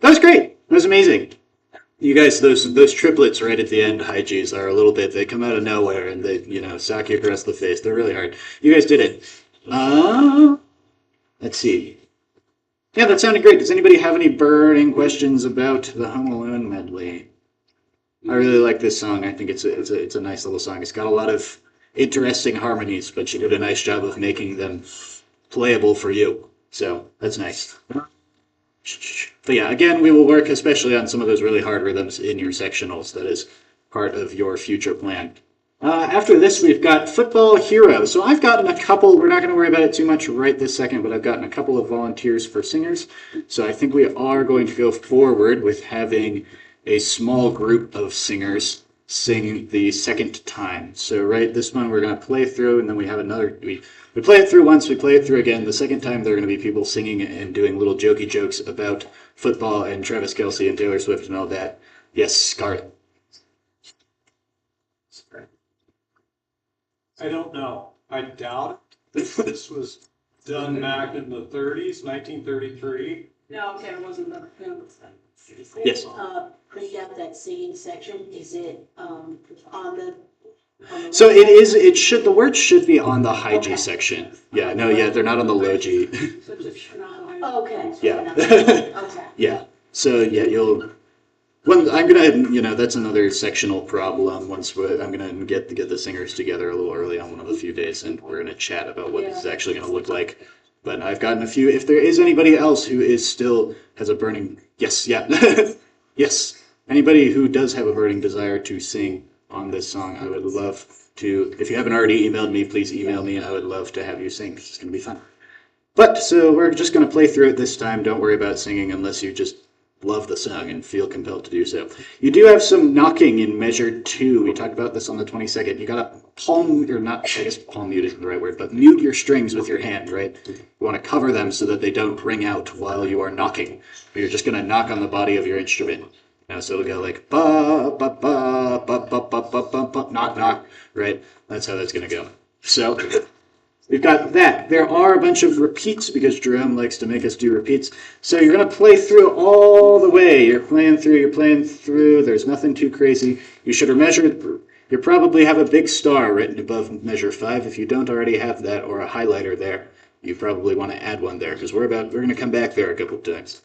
That was great. That was amazing. You guys, those triplets right at the end, high G's, are a little bit, they come out of nowhere and they, sock you across the face. They're really hard. You guys did it. Let's see. Yeah, that sounded great. Does anybody have any burning questions about the Home Alone medley? I really like this song. I think it's a nice little song. It's got a lot of interesting harmonies, but she did a nice job of making them playable for you. So that's nice. But yeah, again, we will work especially on some of those really hard rhythms in your sectionals. That is part of your future plan. After this, we've got Football Hero. So I've gotten a couple, we're not going to worry about it too much right this second, but I've gotten a couple of volunteers for singers. So I think we are going to go forward with having a small group of singers sing the second time. So this one we're going to play through, and then we have another, we play it through once, we play it through again. The second time there are going to be people singing and doing little jokey jokes about football and Travis Kelce and Taylor Swift and all that. Yes, Scarlett. I don't know. I doubt it. This was done back in the 30s, 1933. No, okay, it wasn't that. Yes. Cleaned out that singing section, is it on the? So it is, the words should be on the high G section. Yeah, no, yeah, they're not on the low G. Okay. Yeah. Okay. Yeah. So yeah, I'm gonna, that's another sectional problem. I'm gonna get the singers together a little early on one of the few days, and we're gonna chat about what this is actually gonna look like. But I've gotten a few. If there is anybody else who has a burning, yes, yeah, yes, anybody who does have a burning desire to sing on this song, I would love to. If you haven't already emailed me, please email me. I would love to have you sing. This is gonna be fun. But so we're just gonna play through it this time. Don't worry about singing unless you just love the song and feel compelled to do so. You do have some knocking in measure 2. We talked about this on the 22nd. You gotta palm, or not, I guess palm mute isn't the right word, but mute your strings with your hand, right? You want to cover them so that they don't ring out while you are knocking. But you're just gonna knock on the body of your instrument. So it'll go like ba ba ba ba ba ba ba ba ba knock knock, right? That's how that's gonna go. So we've got that. There are a bunch of repeats because Jerome likes to make us do repeats. So you're going to play through all the way. You're playing through. There's nothing too crazy. You should measure. You probably have a big star written above measure 5. If you don't already have that or a highlighter there, you probably want to add one there because we're going to come back there a couple of times.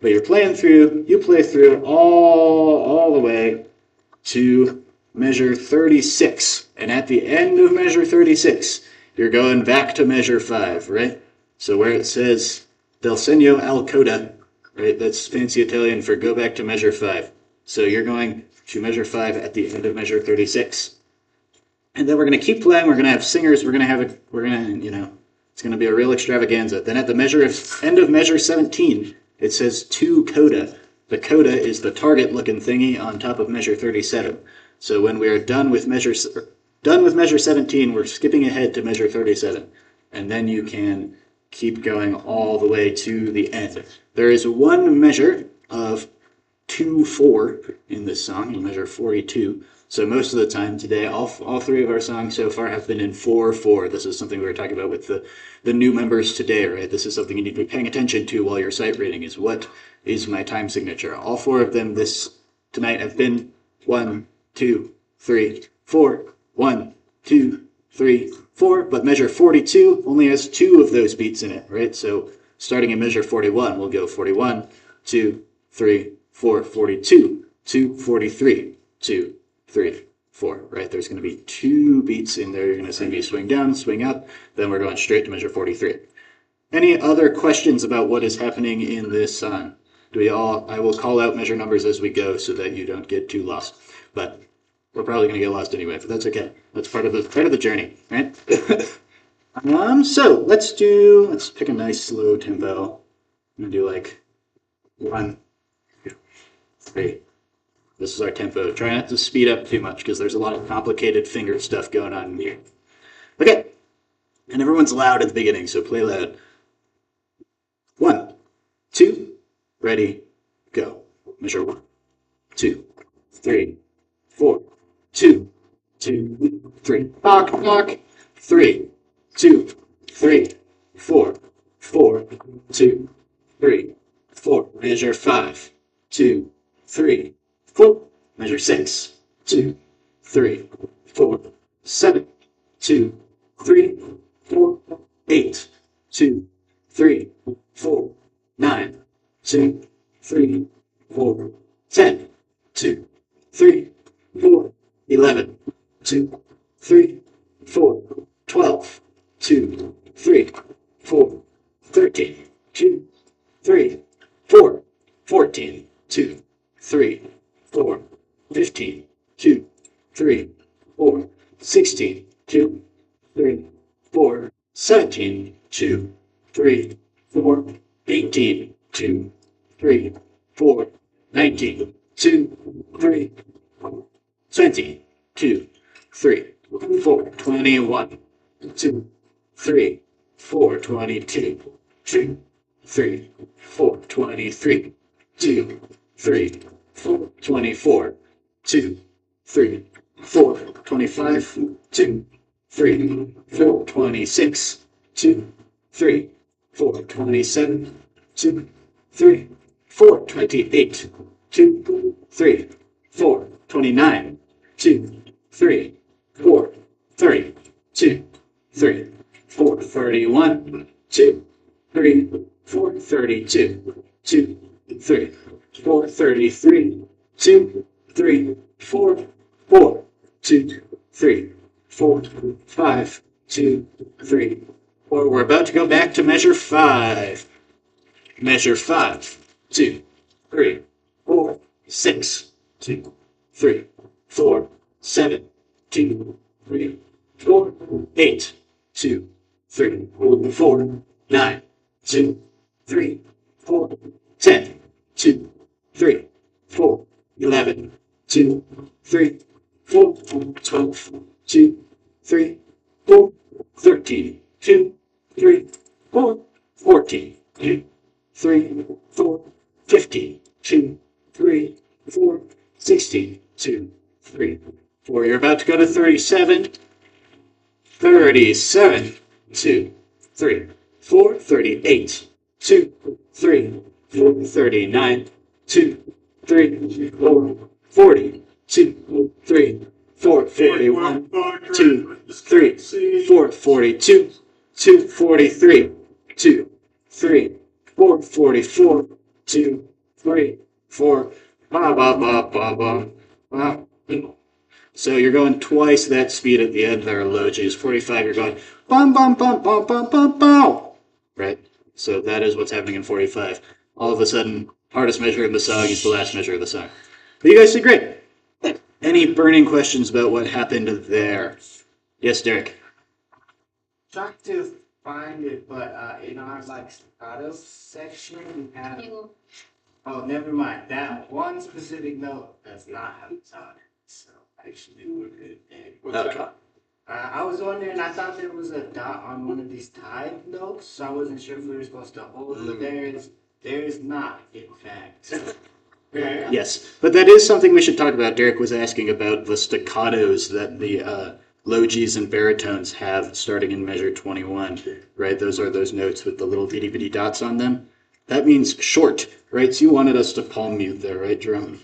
But you're playing through. You play through all the way to measure 36. And at the end of measure 36, you're going back to measure 5, right? So where it says del segno al coda, right? That's fancy Italian for go back to measure 5. So you're going to measure 5 at the end of measure 36. And then we're going to keep playing. We're going to have singers. It's going to be a real extravaganza. Then at the end of measure 17, it says to coda. The coda is the target-looking thingy on top of measure 37. So when we are done with measure 17, we're skipping ahead to measure 37. And then you can keep going all the way to the end. There is one measure of 2/4 in this song, measure 42. So most of the time today, all 3 of our songs so far have been in 4/4. This is something we were talking about with the new members today, right? This is something you need to be paying attention to while you're sight reading is what is my time signature. All 4 of them tonight have been 1, 2, 3, 4. 1, 2, 3, 4, but measure 42 only has 2 of those beats in it, right? So starting in measure 41, we'll go 41, 2, 3, 4, 42, 2, 43, 2, 3, 4, right? There's going to be 2 beats in there. You're going to see me swing down, swing up, then we're going straight to measure 43. Any other questions about what is happening in this song? I will call out measure numbers as we go so that you don't get too lost. But we're probably going to get lost anyway, but that's okay. That's part of the journey, right? So let's pick a nice slow tempo. I'm going to do like 1, 2, 3. This is our tempo. Try not to speed up too much because there's a lot of complicated finger stuff going on here. Okay. And everyone's loud at the beginning, so play loud. 1, 2, ready, go. Measure 1, 2, 3, 4. 2, 2, 3. Knock, knock. 3, 2, 3, 4, 4, 2, 3, 4. Measure 5, 2, 3, 4. Measure 6, 2, 3, 4, 7, 2, 3, 4, 8, 2, 3, 4, 9, 2, 3, 4, 10, 2, 3, 4, 11, 2, 3, 4, 12, 2, 3, 4, 13, 2, 3, 4, 14, 2, 3, 4, 15, 2, 3, 4, 16, 2, 3, 4, 17, 2, 3, 4, 18, 2, 3, 4, 19, 2, 3, 20, 2, 3, 4, 21, 2, 3, 4, 22, 2, 3, 4, 23, 2, 3, 4, 24, 2, 3, 4, 25, 2, 3, 4, 26, 2, 3, 4, 27, 2, 3, 4, 28, 2, 3, 4, 29, 2, 3, 4, 30, 2, 3, 4, 31, 2, 3, 4, 32, 2, 3, 4, 33, 2, 3, 4, 4, 2, 3, 4, 5, 2, 3, 4. We're about to go back to measure 5. Measure 5, 2, 3, 4, 6, 2, 3, 4, 7, 2, 3, 4, 8, 2, 3, 4, 9, 2, 3, 4, 10, 2, 3, 4, 11, 2, 3, 4, 12, 2, 3, 4, 13, 2, 3, 4, 14, 2, 3, 4, 15, 2, 3, 4, 16, 2, 3, 4. You're about to go to 37. 37, 2, 3, 4, 38, 2, 3, 4, 39, 2, 3, 4, 40, 2, 3, 4, 41, 2, 3, 4, 42, 2, 43, 2, 3, 4, 44, 2, 3, 4, ba ba ba ba ba ba. So you're going twice that speed at the end there, low G's. 45, you're going bum bum bum bum bum bum bum. Right? So that is what's happening in 45. All of a sudden, hardest measure in the song is the last measure of the song. But you guys did great. Any burning questions about what happened there? Yes, Derek. Trying to find it, but in our like staccato section, we have. Oh, never mind. That one specific note does not have a time. So actually, we're good there. Okay. I was wondering. I thought there was a dot on one of these tied notes, so I wasn't sure if we were supposed to hold. But there is not, in fact. Yes, but that is something we should talk about. Derek was asking about the staccatos that the low G's and baritones have starting in measure 21, right? Those are those notes with the little itty bitty dots on them. That means short, right? So you wanted us to palm mute there, right, Jerome?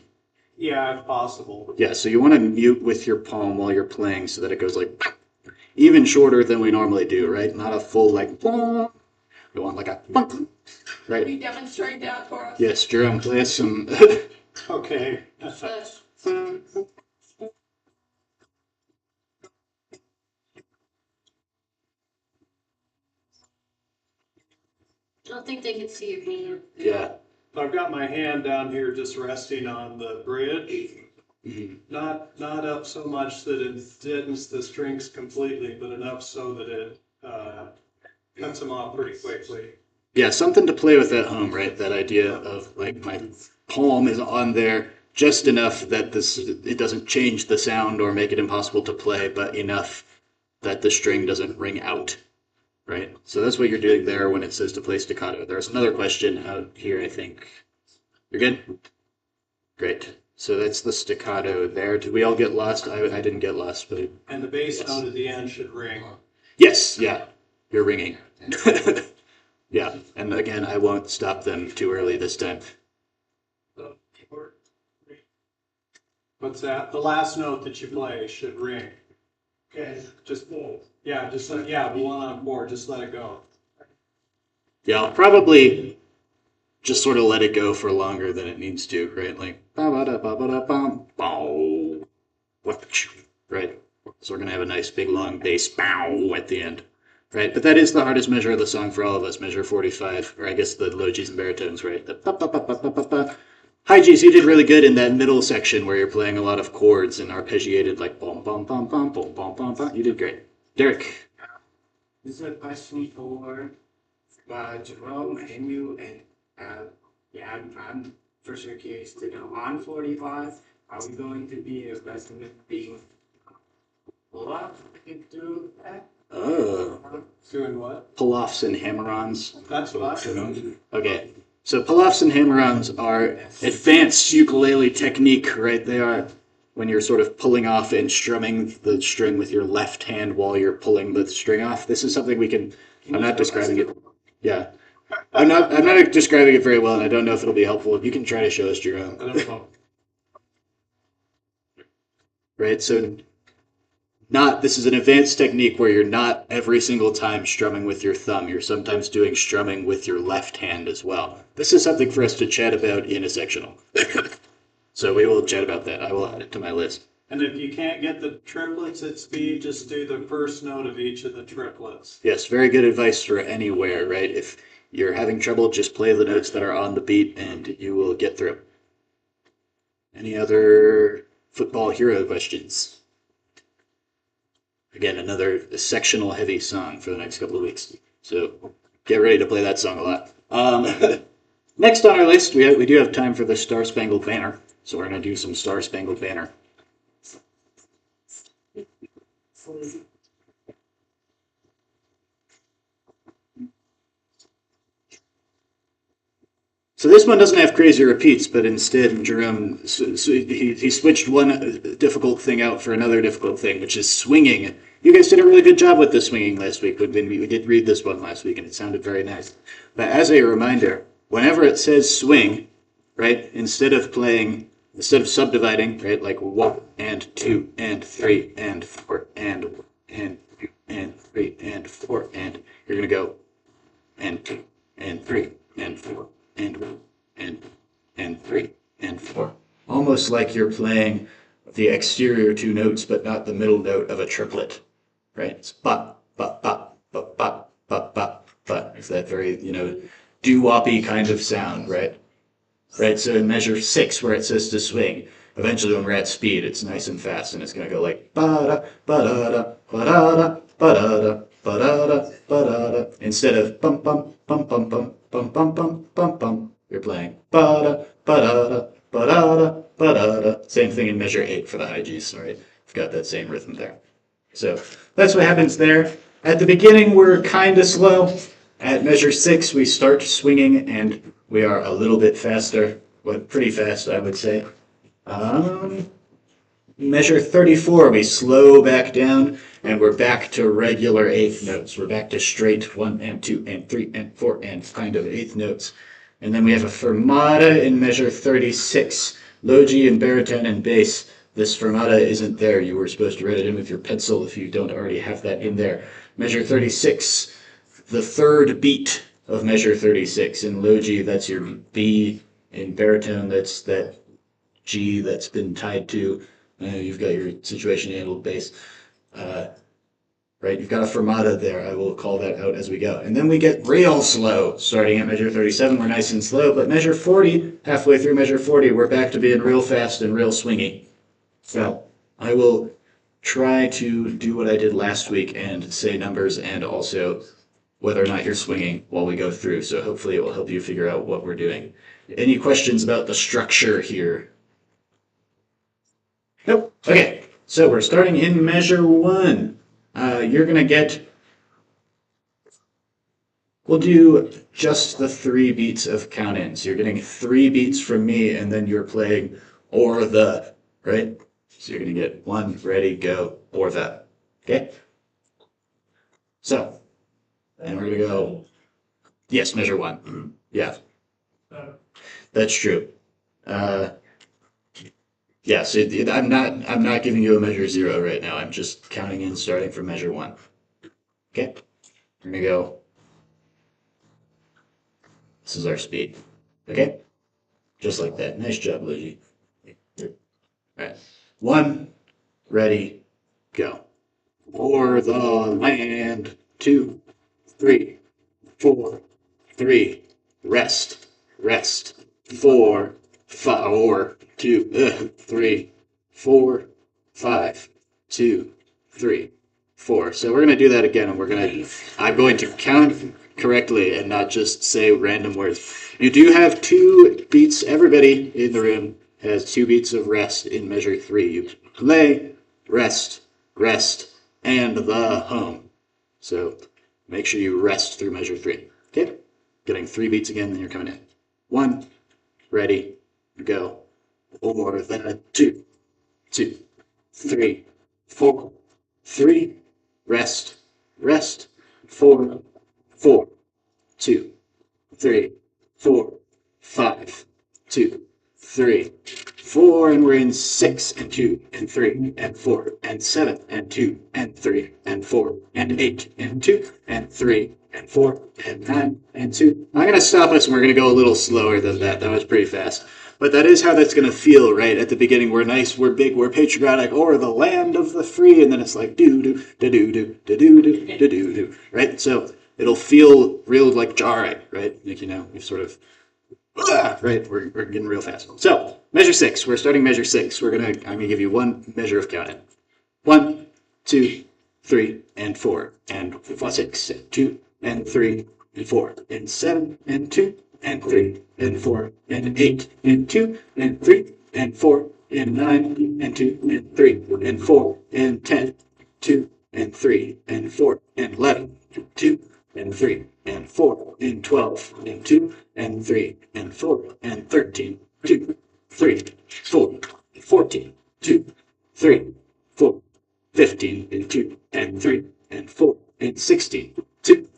Yeah, if possible. Yeah, so you want to mute with your palm while you're playing so that it goes like even shorter than we normally do, right? Not a full like we want like a right? Can you demonstrate that for us? Yes, Jerome, play us some. Okay. I don't think they can see your hand. Yeah. I've got my hand down here just resting on the bridge. Not up so much that it deadens the strings completely, but enough so that it cuts them off pretty quickly. Yeah, something to play with at home, right? That idea of like my palm is on there just enough that it doesn't change the sound or make it impossible to play, but enough that the string doesn't ring out, right? So that's what you're doing there when it says to play staccato. There's another question out here, I think. You're good? Great. So that's the staccato there. Did we all get lost? I didn't get lost, but And the bass yes. note at the end should ring. Yes, yeah, you're ringing. Yeah, and again, I won't stop them too early this time. What's that? The last note that you play should ring. Okay. Just the one on board. Just let it go. Yeah, I'll probably just sort of let it go for longer than it needs to, right? Like right. So we're gonna have a nice big long bass bow at the end, right? But that is the hardest measure of the song for all of us, measure 45, or I guess the low G's and baritones, right? The high G's, you did really good in that middle section where you're playing a lot of chords and arpeggiated like bum bum bum bum bum bum bum bum. You did great, Derek. This is a question for Jerome and you, and I'm for sure curious to know. On 45, are we going to be aggressive being through that? Oh, Doing what? pull-offs and hammer-ons. That's what I'm doing. Okay, so pull-offs and hammer-ons are advanced ukulele technique, right? They are when you're sort of pulling off and strumming the string with your left hand while you're pulling the string off. This is something we can. I'm not describing it. Yeah, I'm not describing it very well, and I don't know if it'll be helpful. You can try to show us, Jerome. I don't know. Right, so this is an advanced technique where you're not every single time strumming with your thumb. You're sometimes doing strumming with your left hand as well. This is something for us to chat about in a sectional. So we will chat about that. I will add it to my list. And if you can't get the triplets at speed, just do the first note of each of the triplets. Yes, very good advice for anywhere, right? If you're having trouble, just play the notes that are on the beat and you will get through. Any other football hero questions? Again, another sectional heavy song for the next couple of weeks. So get ready to play that song a lot. Next on our list, we do have time for the Star Spangled Banner. So we're going to do some Star Spangled Banner. So this one doesn't have crazy repeats, but instead Jerome, he switched one difficult thing out for another difficult thing, which is swinging. You guys did a really good job with the swinging last week. We did read this one last week, and it sounded very nice. But as a reminder, whenever it says swing, right, instead of subdividing, right, like 1 and 2 and 3 and 4 and 2 and 3 and 4, and you're going to go and 2 and 3 and 4 and 1 and 3 and 4. Almost like you're playing the exterior two notes, but not the middle note of a triplet, right? It's ba, ba, ba, ba, ba, ba, ba, ba. It's that very, doo-woppy kind of sound, right? Right, so in measure 6, where it says to swing, eventually when we're at speed, it's nice and fast, and it's going to go like ba-da, ba-da-da, ba-da-da, ba-da-da, ba-da-da, ba-da-da. Instead of bum bum bum bum bum bum bum bum bum bum, you're playing ba-da, ba-da-da, ba-da-da, ba-da-da. Same thing in measure 8 for the high G's, sorry. I've got that same rhythm there. So that's what happens there. At the beginning, we're kind of slow. At measure 6, we start swinging, and we are a little bit faster, but pretty fast, I would say. Measure 34, we slow back down, and we're back to regular eighth notes. We're back to straight 1 and 2 and 3 and 4 and kind of eighth notes. And then we have a fermata in measure 36, low G and baritone and bass. This fermata isn't there. You were supposed to write it in with your pencil if you don't already have that in there. Measure 36, the third beat of measure 36. In low G, that's your B. In baritone, that's that G that's been tied to. You've got your situation handled bass. Right, you've got a fermata there. I will call that out as we go. And then we get real slow. Starting at measure 37, we're nice and slow. But measure 40, halfway through measure 40, we're back to being real fast and real swingy. So I will try to do what I did last week and say numbers and also whether or not you're swinging while we go through. So hopefully it will help you figure out what we're doing. Any questions about the structure here? Nope. Okay, so we're starting in measure 1. You're going to get, we'll do just the 3 beats of count-in. So you're getting 3 beats from me, and then you're playing or the, right? So you're going to get 1, ready, go, or the. Okay? So, and we're going to go, yes, measure 1. Yeah. That's true. Yes, I'm not giving you a measure 0 right now. I'm just counting in starting from measure 1. Okay? We're going to go. This is our speed. Okay? Just like that. Nice job, Luigi. All right. 1, ready, go. For the land, 2, 3, 4, 3, rest, rest, 4, 2, 3, 4, 5, 2, 3, 4. So we're going to do that again, and I'm going to count correctly and not just say random words. You do have 2 beats. Everybody in the room has 2 beats of rest in measure 3. You play, rest, rest, and the home. So make sure you rest through measure 3. Okay? Getting 3 beats again, then you're coming in. 1, ready, go. Or the 2, 2, 3, 4, 3, rest, rest, 4, 4, 2, 3, 4, 5, 2, 3, 4, and we're in 6 and 2 and 3 and 4 and 7 and 2 and 3 and 4 and 8 and 2 and 3 and 4 and 9 and 2. I'm going to stop us and we're going to go a little slower than that. That was pretty fast. But that is how that's going to feel, right? At the beginning, we're nice, we're big, we're patriotic, or the land of the free, and then it's like do-do, da-do-do, da-do-do, da-do-do, right? So it'll feel real like jarring, right? Like, we've sort of, right? We're getting real fast. So measure 6, we're starting measure 6. I'm going to give you 1 measure of counting. 1, 2, 3, and 4, and 6, and 2, and 3, and 4, and 7, and 2, and 3 and 4 and 8 and 2 and 3 and 4 and 9 and 2 and 3 and 4 and 10, 2 and 3 and 4 and 11, 2 and 3 and 4 and 12 and 2 and 3 and 4 and 13, 2, 3, 4, 14, 2, 3, 4, 15 and 2 and 3 and 4 and 16, 2,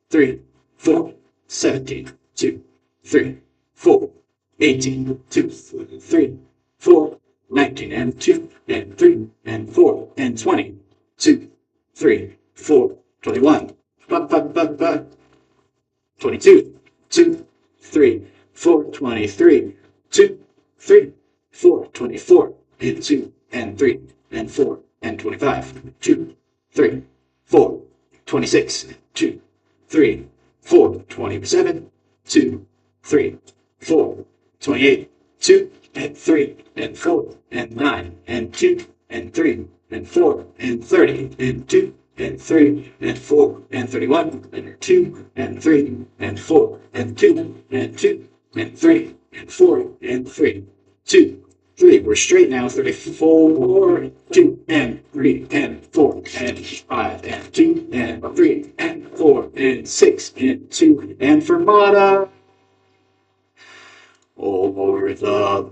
3, 4, 17, 2, 3, 4, 18, 2, 3, 4, 19 and 2 and 3 and 4 and 20, 2, 3, 4, 21, 22, 2, 3, 4, 23, 2, 3, 4, 24, and 2, and 3, and 4, and 25, 2, 3, 4, 26, 2, 3, 4, 27, 2, 3, 4, 28, 2, and 3, and 4, and 9, and 2, and 3, and 4, and 30, and 2, and 3, and 4, and 31, and 2, and 3, and 4, and 2, and 2, and 3, and 4, and 3, 2, 3. We're straight now. 34, 2, and 3, and 4, and 5, and 2, and 3, and 4, and 6, and 2, and fermata. Over the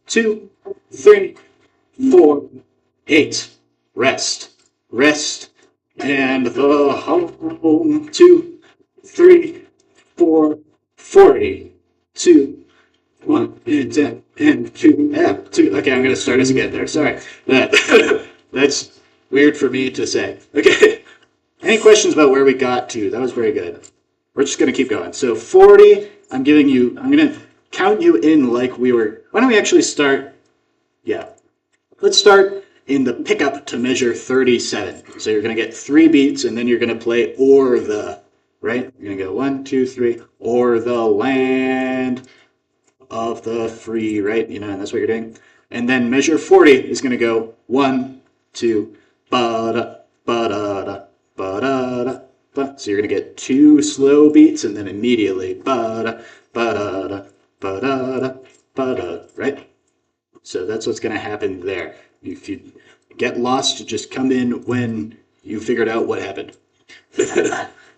2, 3, 4, 8. Rest. Rest. And the home. 2, 3, 4, 40. 2, 1, and 2, 2. Okay, I'm going to start us again there. Sorry. That's weird for me to say. Okay. Any questions about where we got to? That was very good. We're just going to keep going. So 40, I'm going to count you in like we were. Why don't we actually start? Yeah. Let's start in the pickup to measure 37. So you're going to get 3 beats, and then you're going to play or the, right? You're going to go 1, 2, 3, or the land of the free, right? You know, and that's what you're doing. And then measure 40 is going to go 1, 2, ba-da, ba-da-da, ba-da-da, ba. So you're going to get 2 slow beats, and then immediately ba-da, ba-da-da, ba-da-da, ba-da, right? So that's what's going to happen there. If you get lost, just come in when you figured out what happened.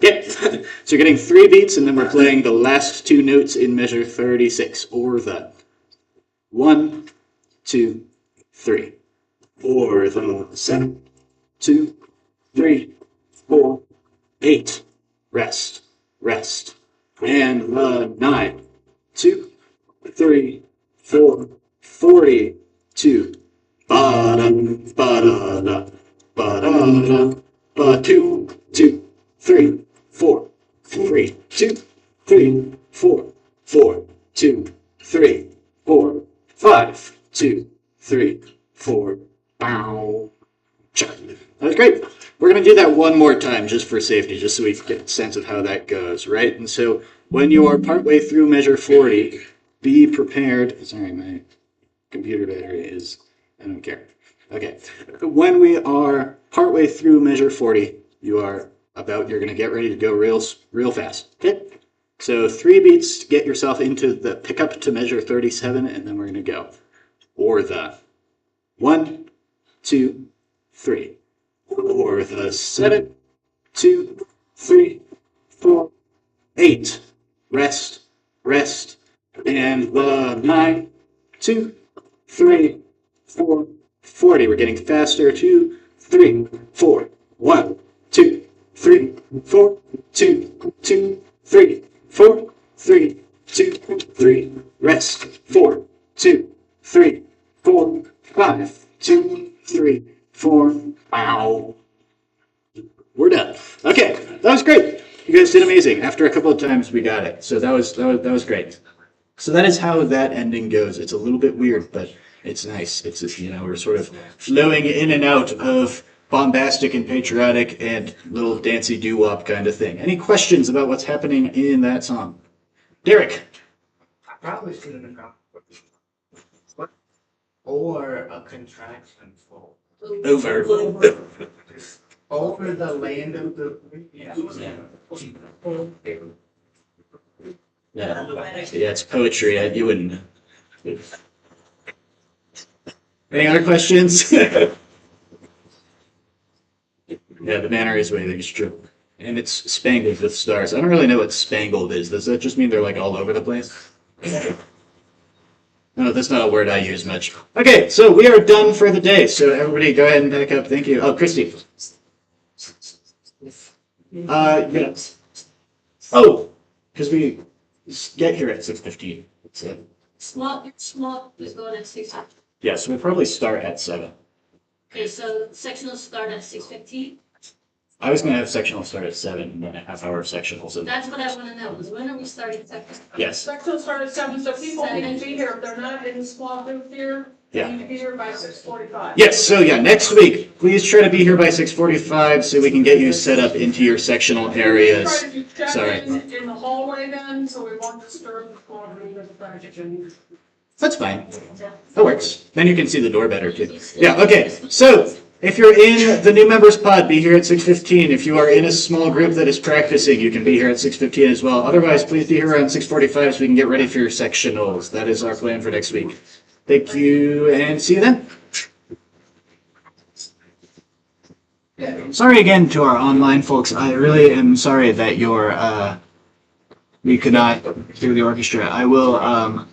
Yeah. So you're getting 3 beats, and then we're playing the last 2 notes in measure 36, or the 1, 2, 3, or the 7, 2, 3, 4, 8. Rest, rest, and the 9, 2, 3, 4, 42. Ba-da, ba-da-da, ba-da-da, ba, 2, 2, 3, 4, 3, 2, 3, 4, 4, 2, 3, 4, 5, 2, 3, 4. Bow. Check. That was great. We're going to do that one more time just for safety, just so we get a sense of how that goes, right? And so when you are partway through measure 40, be prepared. Sorry, my computer battery is, I don't care. Okay. When we are partway through measure 40, you're going to get ready to go real fast. Okay? So 3 beats to get yourself into the pickup to measure 37, and then we're going to go. Or the 1, 2, 3. Or the 7, 2, 3, 4, 8. Rest, rest, and the 9, 2, 3, 4, 40. We're getting faster. 2, 3, 4. 1, 2, 3, 4, 2, 2, 3, 4, 3, 2, 3. Rest. 4, 2, 3, 4, 5, 2, 3, 4. Wow. We're done. Okay, that was great. You guys did amazing. After a couple of times, we got it. So that was great. So that is how that ending goes. It's a little bit weird, but it's nice. It's just, we're sort of flowing in and out of bombastic and patriotic and little dancey doo-wop kind of thing. Any questions about what's happening in that song? Derek. I probably should have gone or a contraction for Over. over the land of the Yeah, it's poetry. You wouldn't know. Any other questions? Yeah, the manner is way it's true. And it's spangled with stars. I don't really know what spangled is. Does that just mean they're like all over the place? No, that's not a word I use much. Okay, so we are done for the day. So everybody go ahead and pack up. Thank you. Oh, Christy. Yes. Oh, because we get here at 6:15. So, Small is going at 6. yeah, so we'll probably start at 7. Okay, so sectionals start at 6:15. I was going to have sectional start at 7 and then a half-hour sectional. So That's what I want to know, is when are we starting sectionals? yes. Sections start at 7, so people need to be here. If they're not in the small group here, they Yeah. need to be here by 6:45. Yes, so yeah, next week, please try to be here by 6:45 so we can get you set up into your sectional areas. Try to check Sorry. in the hallway then, so we won't disturb the small group of practitioners. That's fine. That works. Then you can see the door better too. Yeah, okay. So, if you're in the new members pod, be here at 6:15. If you are in a small group that is practicing, you can be here at 6:15 as well. Otherwise, please be here around 6:45 so we can get ready for your sectionals. That is our plan for next week. Thank you, and see you then. Sorry again to our online folks. I really am sorry that we could not hear the orchestra. I will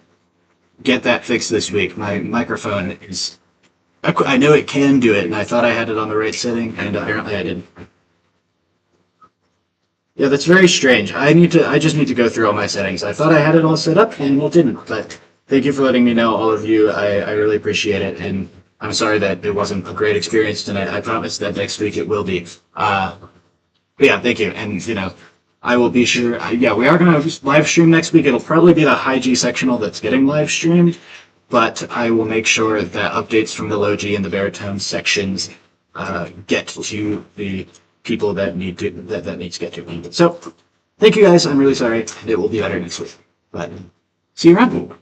get that fixed this week. My microphone is... I know it can do it, and I thought I had it on the right setting, and apparently I didn't. Yeah, that's very strange. I just need to go through all my settings. I thought I had it all set up, and it didn't, but thank you for letting me know, all of you. I really appreciate it, and I'm sorry that it wasn't a great experience tonight. I promise that next week it will be. But yeah, thank you, and I will be sure. Yeah, we are going to live stream next week. It'll probably be the high G sectional that's getting live streamed, but I will make sure that updates from the low G and the baritone sections get to the people that need to that needs to get to. So, thank you guys. I'm really sorry. It will be better next week, but see you around.